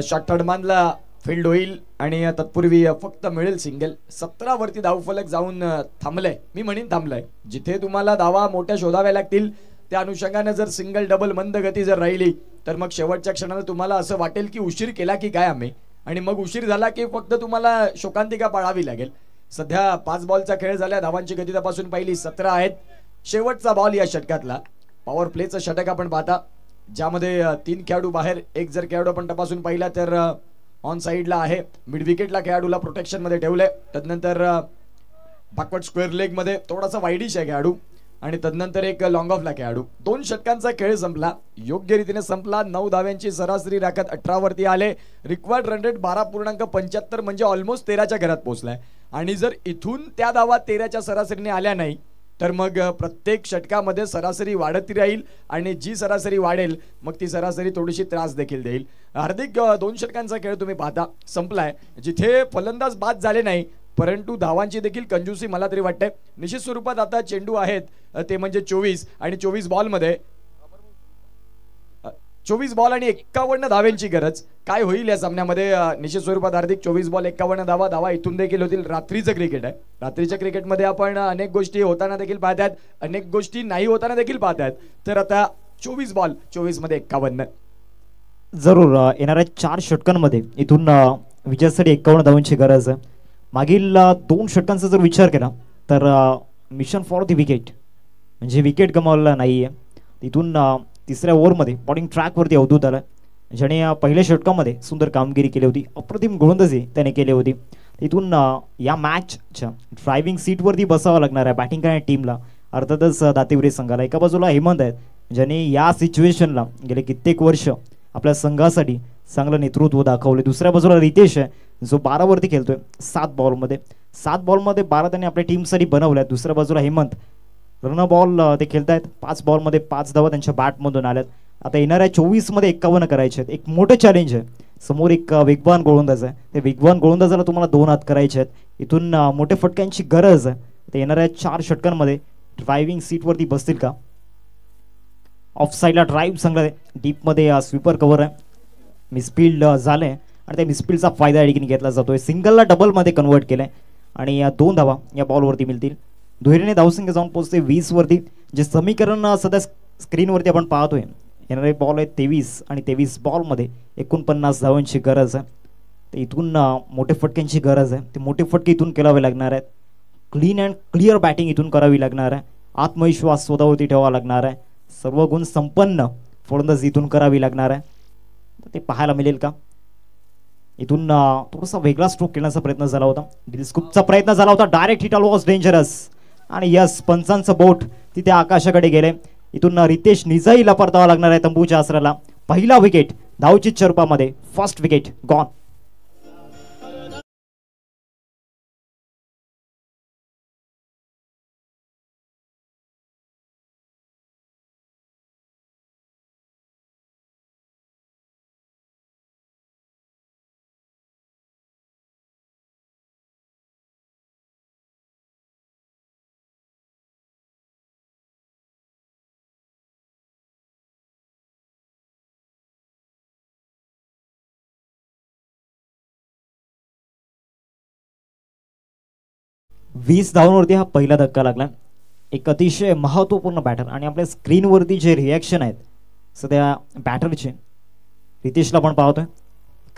शॉट थर्डमॅनला फील्ड होईल आणि तत्पूर्वी फक्त मिळेल सिंगल. 17 वरती धावफलक जाऊन थांबलंय. मी म्हणेन थांबलंय. जिथे तुम्हाला धावा मोठ्या शोधाव्या लागतील त्या अनुषंगाने जर सिंगल डबल मंद गती जर राहिली तर मग शेवटच्या क्षणाला तुम्हाला असं वाटेल की उशीर केला की काय आम्ही, आणि मग उशीर झाला की फक्त तुम्हाला शोकांतिका पाळावी लागेल. सध्या 5 बॉलचा खेळ झाला. धावांची गती तपासून पाहिली 17 आहेत. शेवटचा बॉल या षटकातला पॉवर प्लेचं षटक आपण पाहता, ज्यामध्ये 3 खेळाडू बाहेर, एक जर खेळाडू आपण तपासून पाहिला तर ऑन साईडला आहे. मिड विकेटला खेळाडूला प्रोटेक्शन मध्ये ठेवलंय. तदनंतर बॅकवर्ड स्क्वेअर लेग मध्ये थोडासा वाईडिश आहे खेळाडू. आणि तदनंतर एक लॉंग ऑफला खेळाडू. 2 षटकांचा खेळ संपला, योग्य रीतीने संपला. 9 धाव्यांची सरासरी राखत 18 वरती आले. रिक्वायर्ड रन रेट 12.75 म्हणजे ऑलमोस्ट 13च्या घरात पोहोचलाय. आणि जर इथून त्या धावा 13च्या सरासरीने आल्या नाही तर मग प्रत्येक षटकामध्ये सरासरी वाढत राहील आणि जी सरासरी वाढेल मग ती सरासरी थोडीशी त्रास देखील देईल. हार्दिक 2 षटकांचा खेळ तुम्ही पाहता संपलाय, जिथे फलंदाज बाद झाले नाही परंतु धावांची देखील कंजूसी मला तरी वाटते. निश्चित स्वरूपात आता चेंडू आहेत ते म्हणजे 24 आणि 24 बॉलमध्ये 24 बॉल आणि 51 धाव्यांची गरज. काय होईल या सामन्यामध्ये? निश्चित स्वरूपात हार्दिक 24 बॉल 51 धावा. धावा इथून देखील होतील. रात्रीचं क्रिकेट आहे, रात्रीच्या क्रिकेटमध्ये आपण अनेक गोष्टी होताना देखील पाहतात, अनेक गोष्टी नाही होताना देखील पाहतात. तर आता 24 बॉल 24 मध्ये 51. जरूर येणाऱ्या 4 षटकांमध्ये इथून विजयासाठी 51 धावांची गरज आहे. मागील 2 षटकांचा जर विचार केला तर मिशन फॉर द विकेट म्हणजे विकेट गमावलेला नाही आहे. तिथून तिसऱ्या ओव्हरमध्ये बॉलिंग ट्रॅकवरती अवधूत आला, ज्याने पहिल्या षटकामध्ये सुंदर कामगिरी केली होती. अप्रतिम गोलंदाजी त्याने केली होती. तिथून या मॅचच्या ड्रायव्हिंग सीटवरती बसावं लागणार आहे बॅटिंग करणाऱ्या टीमला, अर्थातच दातिवरे संघाला. एका बाजूला हेमंत आहेत, ज्याने या सिच्युएशनला गेले कित्येक वर्ष आपल्या संघासाठी चांगलं नेतृत्व दाखवले. दुसऱ्या बाजूला रितेश आहे, जो 12 वरती खेळतोय 7 बॉलमध्ये. 7 बॉलमध्ये 12 त्यांनी आपल्या टीमसाठी बनवल्या. दुसऱ्या बाजूला हेमंत रन बॉल ते खेळतायत. 5 बॉलमध्ये 5 धावा त्यांच्या बॅटमधून आल्यात. आता येणाऱ्या 24 मध्ये 51 करायचे आहेत. एक मोठं चॅलेंज आहे. समोर एक वेगवान गोलंदाज आहे, ते वेगवान गोलंदाजाला तुम्हाला 2 हात करायचे आहेत. इथून मोठ्या फटक्यांची गरज आहे. ते येणाऱ्या 4 षटकांमध्ये ड्रायव्हिंग सीटवरती बसतील का? ऑफ साईडला ड्राईव्ह चांगला आहे, डीपमध्ये स्वीपर कव्हर आहे. मिसफिल्ड झालंय आणि त्या मिसफिल्डचा फायदा या ठिकाणी घेतला जातोय. सिंगलला डबलमध्ये कन्वर्ट केलंय आणि 2 धावा या बॉलवरती मिळतील. दुहेरीने धावसंख्या जाऊन पोहोचते 20 वरती. जे समीकरण सध्या स्क्रीनवरती आपण पाहतोय, येणारे बॉल आहेत 23 आणि 23 बॉलमध्ये 49 धावांची गरज आहे. तर इथून मोठे फटक्यांची गरज आहे. ते मोठे फटके इथून केलावे लागणार आहेत. क्लीन अँड क्लिअर बॅटिंग इथून करावी लागणार आहे. आत्मविश्वास स्वतःवरती ठेवावा लागणार आहे. सर्व गुण संपन्न फलंदाजी इथून करावी लागणार आहे. ते पाहायला मिळेल का? इथून थोडासा वेगळा स्ट्रोक खेळण्याचा प्रयत्न झाला होता, डिस्कूपचा प्रयत्न झाला होता. डायरेक्ट हिट वॉज डेंजरस आणि यस, पंचांचं बोट तिथे आकाशाकडे गेले. इथून रितेश निजाईला परतावा लागणार आहे तंबूच्या आसराला. पहिला विकेट धावची चरपामध्ये, फर्स्ट विकेट गॉन. वीस धावांवरती हा पहिला धक्का लागला. एक अतिशय महत्त्वपूर्ण बॅटर आणि आपल्या स्क्रीनवरती जे रिॲक्शन आहेत सध्या बॅटरचे, रितेशला पण पाहतोय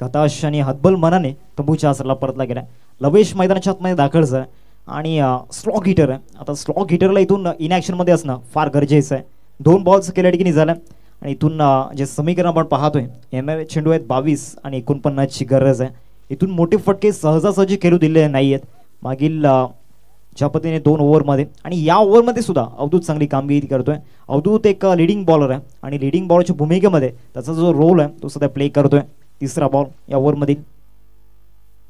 हताश आणि हतबल मनाने तंबूच्या आसराला परतला गेला. लवेश मैदानाच्या आतमध्ये दाखल झाला आणि स्लॉग हिटर आहे. आता स्लॉग हिटरला इथून इनॅक्शनमध्ये असणं फार गरजेचं आहे. 2 बॉल्स केल्या ठिकाणी झाल्या आणि इथून जे समीकरण आपण पाहतोय, येणारे चेंडू आहेत 22 आणि 49ची गरज आहे. इथून मोठे फटके सहजासहजी खेळू दिले नाही आहेत. मागील ज्या पद्धतीने 2 ओव्हरमध्ये आणि या ओव्हरमध्ये सुद्धा अवधूत चांगली कामगिरी करतोय. अवधूत एक लिडिंग बॉलर आहे आणि लिडिंग बॉलरच्या भूमिकेमध्ये त्याचा जो रोल आहे तो सध्या प्ले करतोय. तिसरा बॉल या ओव्हरमधील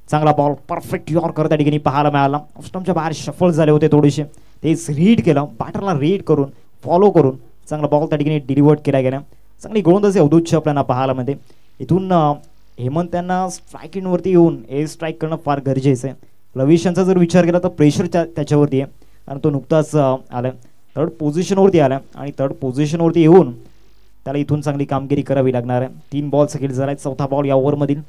चांगला बॉल, परफेक्ट यॉर्कर त्या ठिकाणी पाहायला मिळाला. ऑफस्टम्पच्या बाहेर शफल झाले होते थोडेसे, तेच रीड केलं, बॅटरला रीड करून फॉलो करून चांगला बॉल त्या ठिकाणी डिलिव्हर्ड केला गेला. चांगली गोलंदाजी अवधूतची आपल्याला पाहायला मिळते. इथून हेमंत यांना स्ट्राईक इनवरती येऊन एअर स्ट्राईक करणं फार गरजेचं आहे. लविश यांचा जर विचार केला तर प्रेशर त्याच्यावरती आहे कारण तो नुकताच आला, 3rd पोझिशनवरती आला आणि 3rd पोझिशनवरती येऊन त्याला इथून चांगली कामगिरी करावी लागणार आहे. 3 बॉल्स खेळ झाला. 4था बॉल या ओव्हरमधील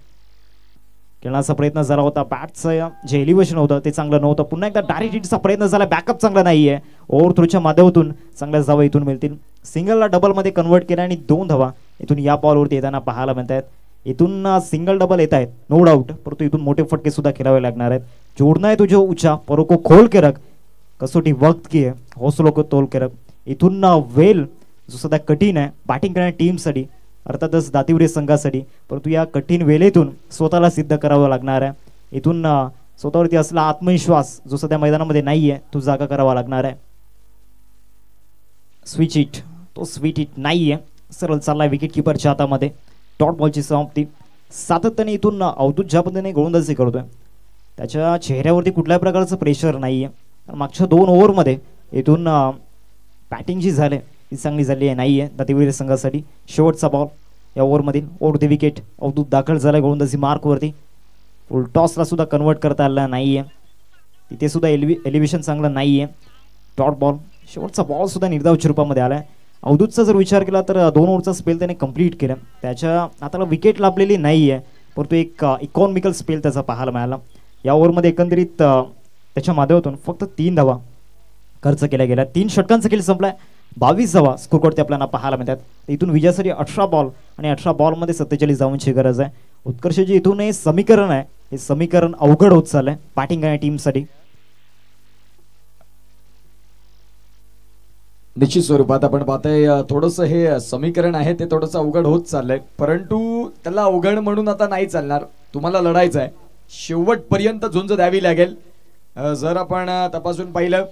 खेळण्याचा प्रयत्न झाला होता. बॅटचं जे एलिव्हेशन होतं ते चांगलं नव्हतं. पुन्हा एकदा डायरेक्ट हिटचा प्रयत्न झाला, बॅकअप चांगला नाही आहे. ओव्हर थ्रोच्या माध्यमातून चांगल्या धावा इथून मिळतील. सिंगलला डबलमध्ये कन्वर्ट केला आणि 2 धावा इथून या बॉलवरती येताना पाहायला मिळत आहेत. इथून सिंगल डबल येत आहेत नो डाऊट, परंतु इथून मोठे फटके सुद्धा खेळावे लागणार आहेत. जोडना है तुझे ऊंचा परों को खोल के रख, कसोटी वक्त की है हौसलों को तोल के रख. इथून वेल जो सध्या कठीण आहे बॅटिंग करणाऱ्या टीमसाठी, अर्थातच दातिवरे संघासाठी, परंतु या कठीण वेळेतून स्वतःला सिद्ध करावं लागणार आहे. इथून स्वतःवरती असला आत्मविश्वास जो सध्या मैदानामध्ये नाही आहे तो जागा करावा लागणार आहे. स्विच हिट, तो स्वीट हिट नाहीये, सरळ चाललाय विकेट किपरच्या हातामध्ये. डॉट बॉलची समाप्ती. सातत्याने इथून अवधूत ज्या पद्धतीने गोलंदाजी करतोय त्याच्या चेहऱ्यावरती कुठल्याही प्रकारचं प्रेशर नाहीये. मागच्या 2 ओव्हरमध्ये इथून बॅटिंग जी झाली ती चांगली झाली आहे नाहीये दातिवीर संघासाठी. शेवटचा बॉल या ओव्हरमधील ओव्हर द विकेट. अवधूत दाखल झालाय गोलंदाजी मार्कवरती. फुल टॉसला सुद्धा कन्वर्ट करता आला नाहीये, तिथे सुद्धा एलिव्हेशन चांगलं नाहीये. Dot ball. शेवटचा बॉल सुद्धा निर्धाव स्वरूपामध्ये आलाय. अवधूतचा जर विचार केला तर 2 ओव्हरचा स्पेल त्याने कंप्लीट केला. त्याच्या हाताला विकेट लाभलेली नाहीये, परंतु एक इकॉनॉमिकल स्पेल त्याचा पाहायला मिळाला. या ओव्हरमध्ये एकंदरीत त्याच्या माध्यमातून फक्त 3 धावा खर्च केल्या गेल्या. 3 षटकांचा खेळ संपलाय. 22 धावा स्कोरवरती आपल्याला पाहायला मिळतात. इथून विजयासाठी 18 बॉल आणि 18 बॉलमध्ये 47 धावांची गरज आहे. उत्कर्षजी इथून हे समीकरण आहे, हे समीकरण अवघड होत चाललंय बॅटिंग आणि टीमसाठी. निश्चित स्वरूपात आपण पाहतोय थोडंसं हे समीकरण आहे ते थोडंसं अवघड होत चाललंय, परंतु त्याला अवघड म्हणून आता नाही चालणार. तुम्हाला लढायचं आहे, शेवटपर्यंत झुंज द्यावी लागेल. जर आपण तपासून पाहिलं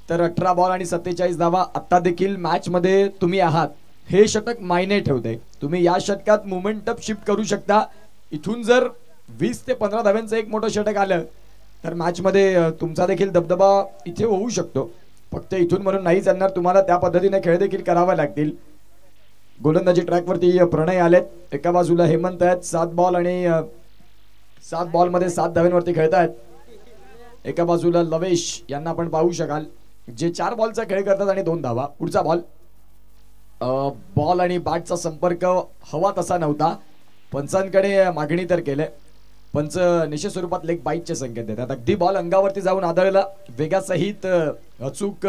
तर 18 बॉल आणि 47 धावा आता देखील मॅच मध्ये तुम्ही आहात. हे षटक मायने ठेवते. तुम्ही या षटकात मोमेंटम शिफ्ट करू शकता. इथून जर 20 ते 15 धाव्यांचं एक मोठं षटक आलं तर मॅच मध्ये तुमचा देखील दबदबा इथे होऊ शकतो. फक्त इथून म्हणून नाही चालणार, तुम्हाला त्या पद्धतीने खेळ देखील करावा लागतील. गोलंदाजी ट्रॅकवरती प्रणय आलेत. एका बाजूला हेमंत आहेत, 7 बॉल आणि 7 बॉलमध्ये 7 धाव्यांवरती खेळतायत. एका बाजूला लवेश यांना आपण पाहू शकाल जे 4 बॉलचा खेळ करतात आणि 2 धावा. पुढचा बॉल बॉल आणि बॅटचा संपर्क हवा तसा नव्हता. पंचांकडे मागणी तर केले, पंच निश्चित स्वरूपात लेग बाईटचे संकेत देतात. अगदी बॉल अंगावरती जाऊन आदळला, वेगासहित अचूक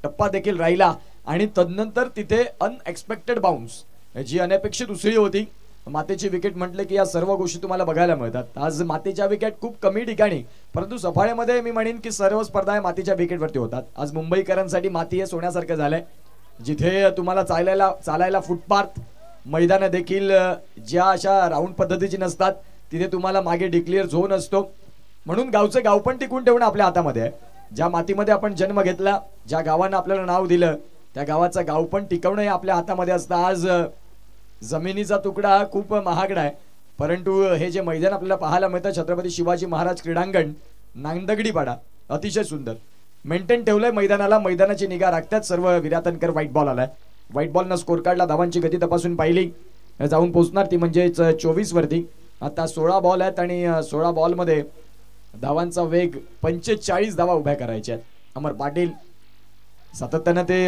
टप्पा देखील राहिला आणि तदनंतर तिथे अनएक्सपेक्टेड बाउन्स जी अनपेक्षित उसळी होती. मातेची विकेट म्हटले की या सर्व गोष्टी तुम्हाला बघायला मिळतात. आज मातेच्या विकेट खूप कमी ठिकाणी, परंतु सफाळ्यामध्ये मी म्हणेन की सर्व स्पर्धा मातीच्या विकेटवरती होतात. आज मुंबईकरांसाठी माती हे सोन्यासारखं झालंय. जिथे तुम्हाला चालायला फुटपाथ, मैदान देखील ज्या अशा राऊंड पद्धतीची नसतात तिथे तुम्हाला मागे डिक्लेअर झोन असतो. म्हणून गावचं गाव पण टिकून ठेवणं आपल्या हातामध्ये आहे. ज्या मातीमध्ये आपण जन्म घेतला, ज्या गावानं आपल्याला नाव दिलं, त्या गावाचं गाव पण टिकवणं हे आपल्या हातामध्ये असतं. आज जमिनीचा तुकडा खूप महागडा आहे, परंतु हे जे मैदान आपल्याला पाहायला मिळतं छत्रपती शिवाजी महाराज क्रीडांगण नांदगडीपाडा अतिशय सुंदर मेंटेन ठेवलंय मैदानाला. मैदानाची निगा राखतात सर्व विरातनकर. व्हाईट बॉल आलाय. व्हाईट बॉलनं स्कोर काढला. धावांची गती तपासून पाहिली, जाऊन पोहोचणार ती म्हणजेच 24 वरती. आता 16 बॉल आहेत आणि 16 बॉलमध्ये धावांचा वेग 45 धावा उभ्या करायच्या आहेत. अमर पाटील सातत्यानं ते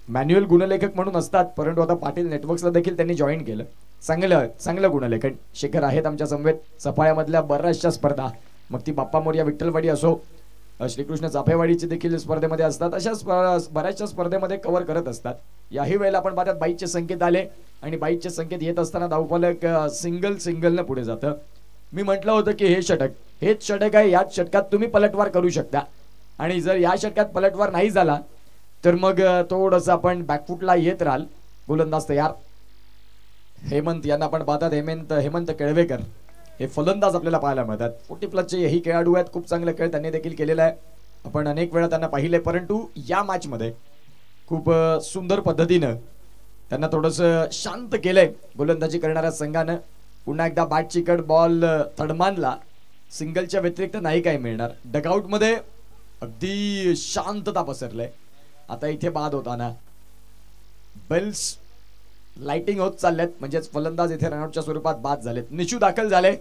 मॅन्युअल गुणलेखक म्हणून असतात, परंतु आता पाटील नेटवर्क्सला देखील त्यांनी जॉईन केलं. चांगलं गुणलेखन शेखर आहेत आमच्या समवेत. सफाळ्यामधल्या बऱ्याचशा स्पर्धा, मग ती बाप्पा मोरया विठ्ठलवाडी असो, श्रीकृष्ण चाफेवाडीचे देखील स्पर्धेमध्ये असतात, अशा बऱ्याचशा स्पर्धेमध्ये कव्हर करत असतात. याही वेळेला आपण पाहतात बाईकचे संकेत आले आणि बाईकचे संकेत येत असताना धावफलक सिंगलनं पुढे जातं. मी म्हटलं होतं की हेच षटक आहे. याच षटकात तुम्ही पलटवार करू शकता आणि जर या षटकात पलटवार नाही झाला तर मग थोडंसं आपण बॅकफुटला येत राहाल. गोलंदाज तयार. हेमंत यांना आपण पाहतात. हेमंत केळवेकर हे फलंदाज आपल्याला पाहायला मिळतात. 40+ हेही खेळाडू आहेत. खूप चांगलं खेळ त्यांनी देखील केलेला आहे. आपण अनेक वेळा त्यांना पाहिले, परंतु या मॅच मध्ये खूप सुंदर पद्धतीनं त्यांना थोडंसं शांत केलंय गोलंदाजी करणाऱ्या संघानं. पुन्हा एकदा बॅटची कट, बॉल थडमानला. सिंगलच्या व्यतिरिक्त नाही काय मिळणार. डगआउट मध्ये अगदी शांतता पसरलंय. आता इथे बाद होताना बेल्स लाइटिंग होत चालल्यात, म्हणजेच फलंदाज इथे रनआउटच्या स्वरूपात बाद झालेत. निशू दाखल झाले.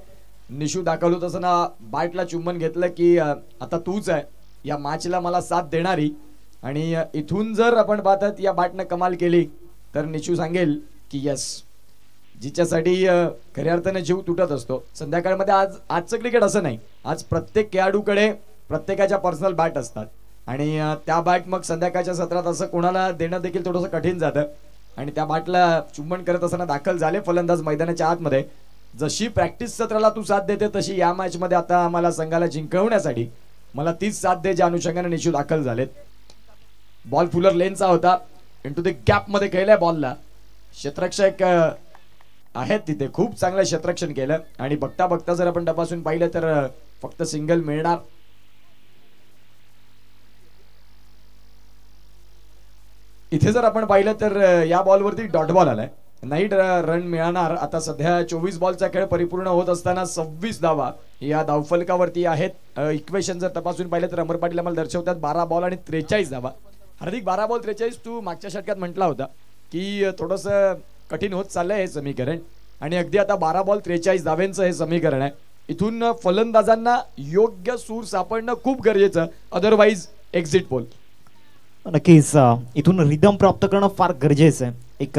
निशू दाखल होत असताना बॅटला चुंबन घेतलं की आता तूच आहे या मॅचला मला साथ देणारी. आणि इथून जर आपण पाहतात या बॅटनं कमाल केली तर निशू सांगेल की यस, जिच्यासाठी खऱ्या अर्थाने जीव तुटत असतो. संध्याकाळमध्ये आजचं क्रिकेट असं नाही. आज प्रत्येक खेळाडूकडे प्रत्येकाच्या पर्सनल बॅट असतात आणि त्या बॅट मग संध्याकाळच्या सत्रात असं कोणाला देणं देखील थोडंसं कठीण जातं. आणि त्या बॅटला चुंबन करत असताना दाखल झाले फलंदाज मैदानाच्या आतमध्ये. जशी प्रॅक्टिस सत्राला तू साथ देते तशी या मॅच मध्ये आता आम्हाला संघाला जिंकवण्यासाठी मला तीच साथ दे, ज्या अनुषंगाने निशू दाखल झालेत. बॉल फुलर लेनचा होता. इंटू द गॅप मध्ये खेळलाय बॉलला. क्षेत्ररक्षक आहेत तिथे, खूप चांगलं क्षेत्ररक्षण केलं आणि बघता बघता जर आपण तपासून पाहिलं तर फक्त सिंगल मिळणार. इथे इथे जर आपण पाहिलं तर या बॉलवरती डॉट बॉल आलाय, नाही रन मिळणार. आता सध्या 24 बॉलचा खेळ परिपूर्ण होत असताना 26 धावा या धावफलकावरती आहेत. इक्वेशन जर तपासून पाहिलं तर अमर पाटील आम्हाला दर्शवतात 12 बॉल आणि 43 धावा. हार्दिक 12 बॉल 43, तू मागच्या षटकात म्हटला होता की थोडंसं कठीण होत चाललंय हे समीकरण, आणि अगदी आता 12 बॉल 43 धाव्यांचं हे समीकरण आहे. इथून फलंदाजांना योग्य सूर सापडणं खूप गरजेचं, अदरवाईज एक्झिट पोल. नक्कीच इथून रिदम प्राप्त करणं फार गरजेचं आहे. एक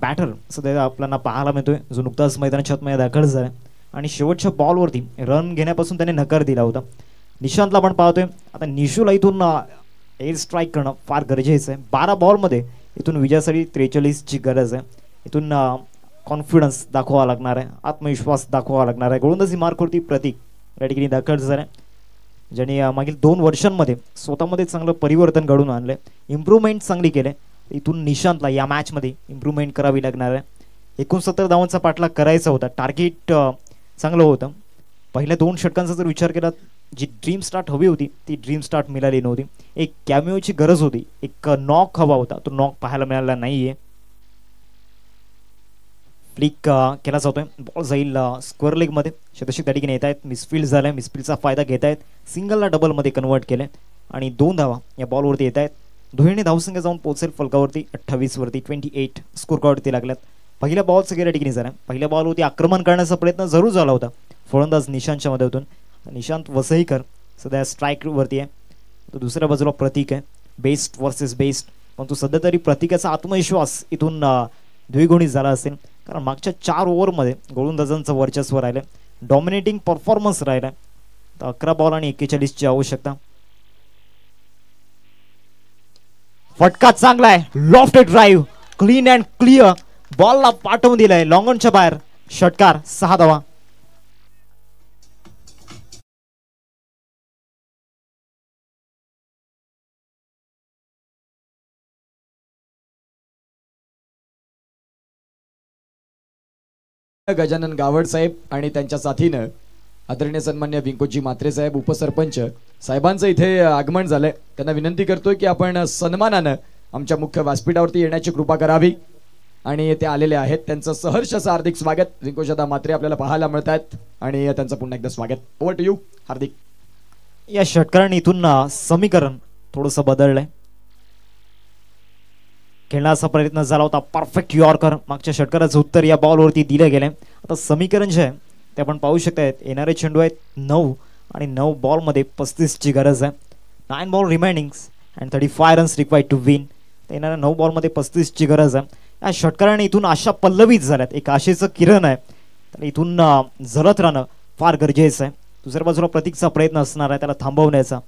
बॅटर सध्या आपल्याला पाहायला मिळतोय जो नुकताच मैदानाच्या आतमध्ये दाखल झाला आणि शेवटच्या बॉलवरती रन घेण्यापासून त्याने नकार दिला होता. निशांतला आपण पाहतोय आता निशूला इथून एअर स्ट्राईक करणं फार गरजेचं आहे. 12 बॉलमध्ये इथून विजयासाठी 43ची गरज आहे. इथून कॉन्फिडन्स दाखवावा लागणार आहे, आत्मविश्वास दाखवावा लागणार आहे. गोलंदाजी मार्कवरती प्रतीक या ठिकाणी दाखल झाला, ज्यांनी मागील 2 वर्षांमध्ये स्वतःमध्ये चांगलं परिवर्तन घडवून आणलंय, इम्प्रूव्हमेंट चांगली केले. इथून निशांतला या मॅचमध्ये इम्प्रूव्हमेंट करावी लागणार आहे. 69 धावांचा पाठलाग करायचा होता, टार्गेट चांगलं होतं. पहिल्या 2 षटकांचा जर विचार केला, जी ड्रीम स्टार्ट हवी होती ती ड्रीम स्टार्ट मिळाली नव्हती. एक कॅमिओची गरज होती, एक नॉक हवा होता, तो नॉक पाहायला मिळाला नाहीये. फ्लिक केला जातोय, बॉल जाईल स्क्वेअर लेगमध्ये. शतशी त्या ठिकाणी येत आहेत, मिसफिल्ड झालाय, मिसफिल्डचा फायदा घेत आहेत, सिंगलला डबलमध्ये कन्वर्ट केलंय आणि 2 धावा या बॉलवरती येत आहेत. दुहेरीने धावसंख्या जाऊन पोहोचेल फलकावरती 28 वरती. 28 स्कोर कार्डवरती लागल्यात. पहिल्या बॉलचं गेल्या ठिकाणी झालं, पहिल्या बॉलवरती आक्रमण करण्याचा प्रयत्न जरूर झाला होता फलंदाज निशांतच्या मदतीतून. निशांत वसईकर सध्या स्ट्राईकवरती आहे, तो दुसऱ्या बाजूला प्रतीक आहे. बेस्ट वर्सेस बेस्ट, पण तो सध्या तरी प्रतीकाचा आत्मविश्वास इथून द्विगुणित झाला असेल, कारण मागच्या 4 ओव्हरमध्ये गोलंदाजांचं वर्चस्व राहिलं, डॉमिनेटिंग परफॉर्मन्स राहिला. तर 11 बॉल आणि 41ची आवश्यकता. फटका चांगला आहे, loft drive, clean and clear, बॉलला पाठवून दिलाय लॉंग ऑनच्या बाहेर. षटकार, 6 धावा. गजानन गावड साहेब आणि त्यांच्या साथीनं आदरणीय सन्मान्य विंकोजी म्हात्रे साहेब, उपसरपंच साहेबांचं इथे आगमन झालंय. त्यांना विनंती करतोय की आपण सन्मानानं आमच्या मुख्य व्यासपीठावरती येण्याची कृपा करावी, आणि ते आलेले आहेत. त्यांचं सहर्ष असं हार्दिक स्वागत. विंकोशदा म्हात्रे आपल्याला पाहायला मिळत आहेत आणि त्यांचं पुन्हा एकदा स्वागत. ओव्हर टू यू हार्दिक. या षटकाराने इथून समीकरण थोडंसं बदललंय. खेळण्याचा प्रयत्न झाला होता, परफेक्ट यॉर्कर, मागच्या षटकाराचं उत्तर या बॉलवरती दिलं गेलंय. आता समीकरण जे आहे ते आपण पाहू शकतायत. येणारे चेंडू आहेत 9 आणि 9 बॉलमध्ये 35ची गरज आहे. 9 ball remainings and 35 runs required to win. येणाऱ्या 9 बॉलमध्ये 35ची गरज आहे. या षटकाराने इथून आशा पल्लवीत झाल्यात, एक आशेचं किरण आहे, तर इथून झलत राहणं फार गरजेचं आहे. दुसऱ्या बाजूला प्रतीकचा प्रयत्न असणार आहे त्याला थांबवण्याचा.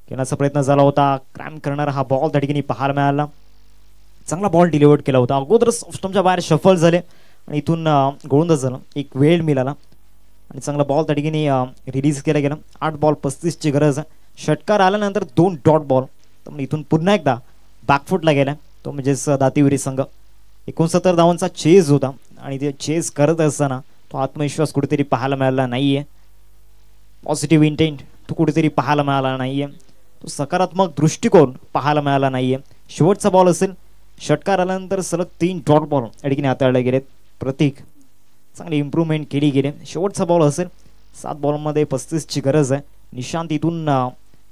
खेळण्याचा प्रयत्न झाला होता, क्रॅम करणारा हा बॉल त्या ठिकाणी पाहायला मिळाला. चांगला बॉल डिलिव्हर्ड केला होता, अगोदरच ऑफस्टम्पच्या बाहेर शफल झाले आणि इथून गोलंदाज झालं, एक वेळ मिळाला आणि चांगला बॉल त्या ठिकाणी रिलीज केला गेला. 8 बॉल 35ची गरज आहे. षटकार आल्यानंतर 2 डॉट बॉल, तर इथून पुन्हा एकदा बॅकफुटला गेला, तो म्हणजेच दातीविरी संघ. 69 धावांचा चेज होता आणि ते चेज करत असताना तो आत्मविश्वास कुठेतरी पाहायला मिळाला नाहीये. पॉझिटिव्ह इंटेंट तो कुठेतरी पाहायला मिळाला नाहीये, तो सकारात्मक दृष्टिकोन पाहायला मिळाला नाहीये. शेवटचा बॉल असेल, षटकार आल्यानंतर सलग 3 डॉट बॉल या ठिकाणी हाताळले गेलेत. प्रतीक चांगली इम्प्रूव्हमेंट केली गेली. शेवटचा बॉल असेल, 7 बॉलमध्ये 35ची गरज आहे. निशांत इथून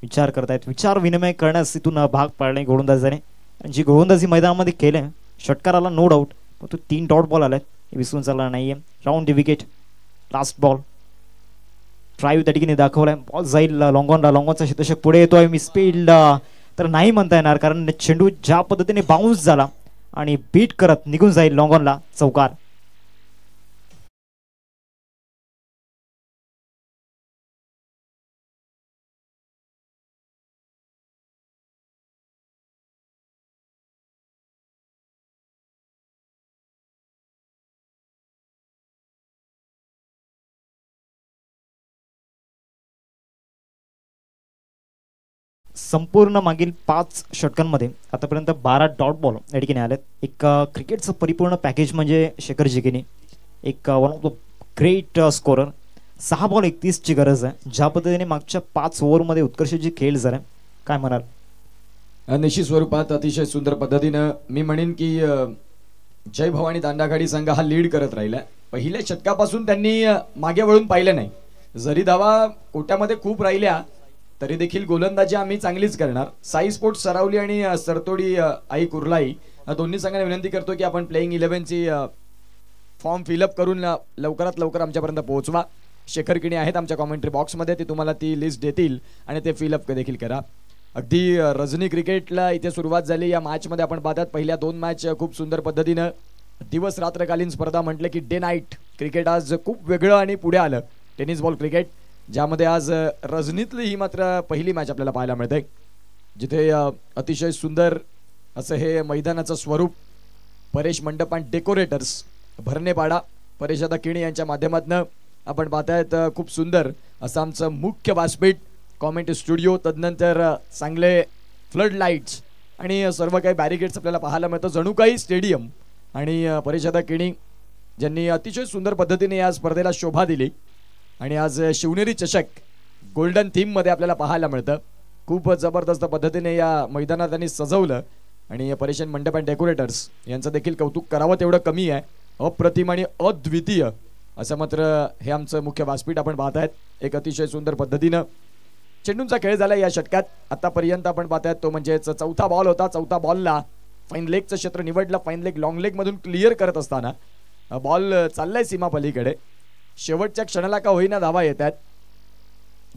विचार करतायत, विचार विनिमय करण्यास इथून भाग पाडले गोलंदाजाने. आणि जी गोलंदाजी मैदानामध्ये केले, षटकाराला नो डाऊट, पण तो 3 डॉट बॉल आलाय, हे विसरून चालला नाहीये. राऊंड दी विकेट, लास्ट बॉल, ड्राईव्ह त्या ठिकाणी दाखवलाय. बॉल जाईल लॉंगॉनला, लॉंगॉनचा शतशक पुढे येतोय. मी स्पीड तर नाही म्हणता येणार, कारण चेंडू ज्या पद्धतीने बाउन्स झाला आणि बीट करत निघून जाईल लॉंगॉनला. चौकार. संपूर्ण मागील 5 षटकांमध्ये आतापर्यंत 12 डॉट बॉल या ठिकाणी आलेत. एक क्रिकेटचं परिपूर्ण पॅकेज म्हणजे शेखर जिगेनी, एक one of the great scorer. 6 ball 31ची गरज आहे. ज्या पद्धतीने मागच्या 5 ओव्हरमध्ये उत्कृष्ट जी खेळ झाला, काय म्हणाल? निश्चित स्वरूपात अतिशय सुंदर पद्धतीनं मी म्हणेन की जय भवानी दांडागाडी संघ हा लीड करत राहिला. पहिल्या षटकापासून त्यांनी मागे वळून पाहिलं नाही. जरी धावा कोट्यामध्ये खूप राहिल्या तरी देखील गोलंदाजी आम्ही चांगलीच करणार. साई स्पोर्ट्स सरावली आणि सरतोडी आई कुर्लाई दोन्ही संघांना विनंती करतो की आपण प्लेइंग 11ची फॉर्म फिलअप करून लवकरात लवकर आमच्यापर्यंत पोहोचवा. शेखर किणी आहेत आमच्या कॉमेंट्री बॉक्समध्ये, ते तुम्हाला ती लिस्ट देतील आणि ते फिलअप देखील करा. अगदी रजनी क्रिकेटला इथे सुरुवात झाली. या मॅचमध्ये आपण पाहतात पहिल्या 2 मॅच खूप सुंदर पद्धतीनं दिवस रात्रकालीन स्पर्धा म्हटलं की डे नाईट क्रिकेट आज खूप वेगळं आणि पुढे आलं. टेनिस बॉल क्रिकेट ज्यामध्ये आज रजनीतली ही मात्र पहिली मॅच आपल्याला पाहायला मिळते, जिथे अतिशय सुंदर असं हे मैदानाचं स्वरूप. परेश मंडप आणि डेकोरेटर्स भरणेपाडा परेशदा किणी यांच्या माध्यमातून आपण पाहतायत खूप सुंदर असं आमचं मुख्य व्यासपीठ, कॉमेंट स्टुडिओ, तदनंतर चांगले फ्लड लाईट्स आणि सर्व काही बॅरिकेड्स आपल्याला पाहायला मिळतं. जणू काही स्टेडियम. आणि परेशदा किणी ज्यांनी अतिशय सुंदर पद्धतीने या स्पर्धेला शोभा दिली आणि आज शिवनेरी चषक गोल्डन थीममध्ये आपल्याला पाहायला मिळतं. खूप जबरदस्त पद्धतीने या मैदानात त्यांनी सजवलं आणि परेशन मंडप अँड डेकोरेटर्स यांचं देखील कौतुक करावं तेवढं कमी आहे. अप्रतिम आणि अद्वितीय असं मात्र हे आमचं मुख्य व्यासपीठ आपण पाहतायत. एक अतिशय सुंदर पद्धतीनं चेंडूंचा खेळ झाला या षटकात. आतापर्यंत आपण पाहतायत तो म्हणजेच चौथा बॉल होता. चौथा बॉलला फाईन लेगचं क्षेत्र निवडलं. फाईन लेग लॉंग लेग मधून क्लिअर करत असताना बॉल चाललाय सीमा पलीकडे. शेवटच्या क्षणाला का होईना धावा येत आहेत.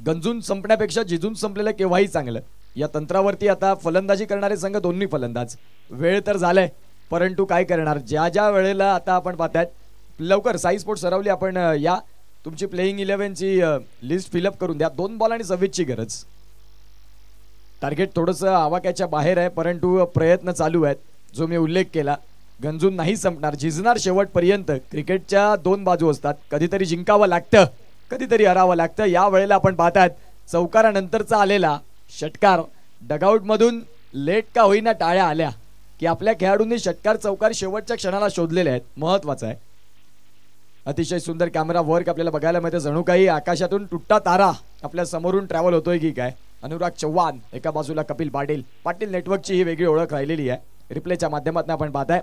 गंजून संपण्यापेक्षा जिजून संपलेलं केव्हाही चांगलं. या तंत्रावरती आता फलंदाजी करणारे संघ दोन्ही फलंदाज. वेळ तर झालाय परंतु काय करणार. ज्या ज्या वेळेला आता आपण पाहतायत लवकर साई स्पोर्ट्स सरावली आपण या तुमची प्लेइंग 11ची लिस्ट फिलअप करून द्या. 2 बॉल आणि 26ची गरज. टार्गेट थोडंसं आवाक्याच्या बाहेर आहे परंतु प्रयत्न चालू आहेत जो मी उल्लेख केला. गंजून नाही संपणार, झिजणार शेवटपर्यंत. क्रिकेटच्या 2 बाजू असतात. कधीतरी जिंकावं लागतं, कधीतरी हरावं लागतं. या वेळेला आपण पाहतात चौकारानंतरचा आलेला षटकार डगआउटमधून लेट का होईना टाळ्या आल्या की आपल्या खेळाडूंनी षटकार चौकार शेवटच्या क्षणाला शोधलेले आहेत. महत्वाचं आहे. अतिशय सुंदर कॅमेरा वर्क आपल्याला बघायला मिळतं. जणू काही आकाशातून तुटता तारा आपल्या समोरून ट्रॅव्हल होतोय की काय. अनुराग चव्हाण एका बाजूला, कपिल पाटील नेटवर्कची ही वेगळी ओळख राहिलेली आहे. रिप्लेच्या माध्यमातून आपण पाहताय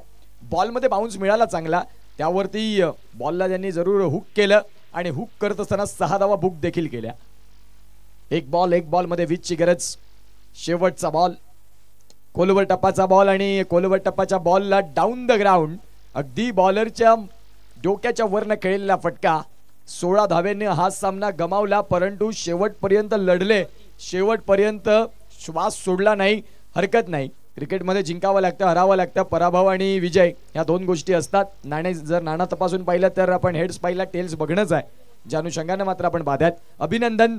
बॉलमध्ये बाउन्स मिळाला चांगला. त्यावरती बॉलला त्यांनी जरूर हुक केलं आणि हुक करत असताना 6 धावा बुक देखील केल्या. एक बॉल मध्ये 20ची गरज. शेवटचा बॉल खोलवर टप्पाचा बॉल आणि खोलवर टप्पाच्या बॉलला डाऊन द ग्राउंड अगदी बॉलरच्या डोक्याच्या वरनं खेळलेला फटका. 16 धावेने हा सामना गमावला परंतु शेवटपर्यंत लढले. शेवटपर्यंत श्वास सोडला नाही. हरकत नाही. क्रिकेटमध्ये जिंकावं लागतं, हरावं लागतं. पराभव आणि विजय ह्या 2 गोष्टी असतात. जर नाणं तपासून पाहिलं तर आपण हेड्स पाहिला टेल्स बघणंच आहे. ज्या अनुषंगाने मात्र आपण पाहतात अभिनंदन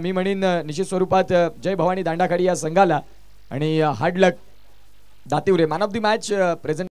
मी म्हणेन निश्चित स्वरूपात जय भवानी दांडाखाडी या संघाला आणि hard luck. Dativare man of the match present